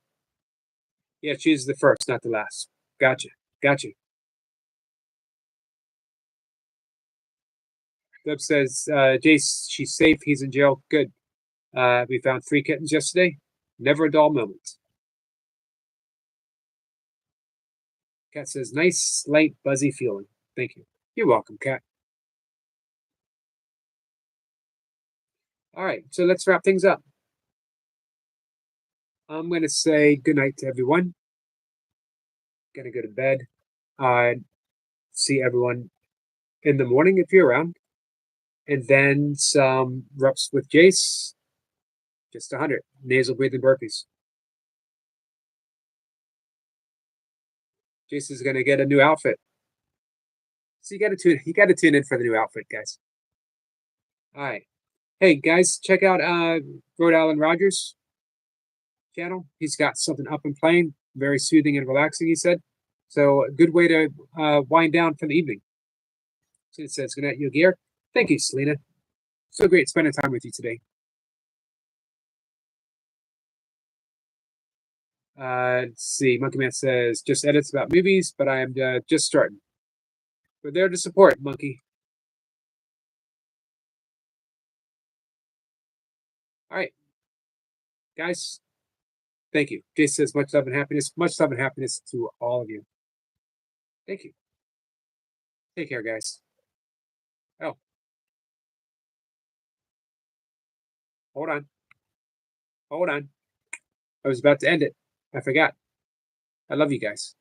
Speaker 1: Yeah, choose the first, not the last. Gotcha. Deb says, Jace, she's safe. He's in jail. Good. We found 3 kittens yesterday. Never a dull moment. Cat says, nice, light, buzzy feeling. Thank you. You're welcome, Cat. All right, so let's wrap things up. I'm going to say good night to everyone. Going to go to bed. See everyone in the morning if you're around. And then some reps with Jace. Just 100 nasal breathing burpees. Jace is going to get a new outfit. So you got to tune in for the new outfit, guys. All right. Hey, guys, check out Rhode Island Rogers channel. He's got something up and playing, very soothing and relaxing, he said. So a good way to wind down for the evening. So it says, good night, Yogi Eric. Thank you, Selena. So great spending time with you today. Let's see. Monkey Man says, just edits about movies, but I am just starting. We're there to support, Monkey. All right. Guys, thank you. Jason says, much love and happiness. Much love and happiness to all of you. Thank you. Take care, guys. Oh. Hold on. I was about to end it. I forgot. I love you guys.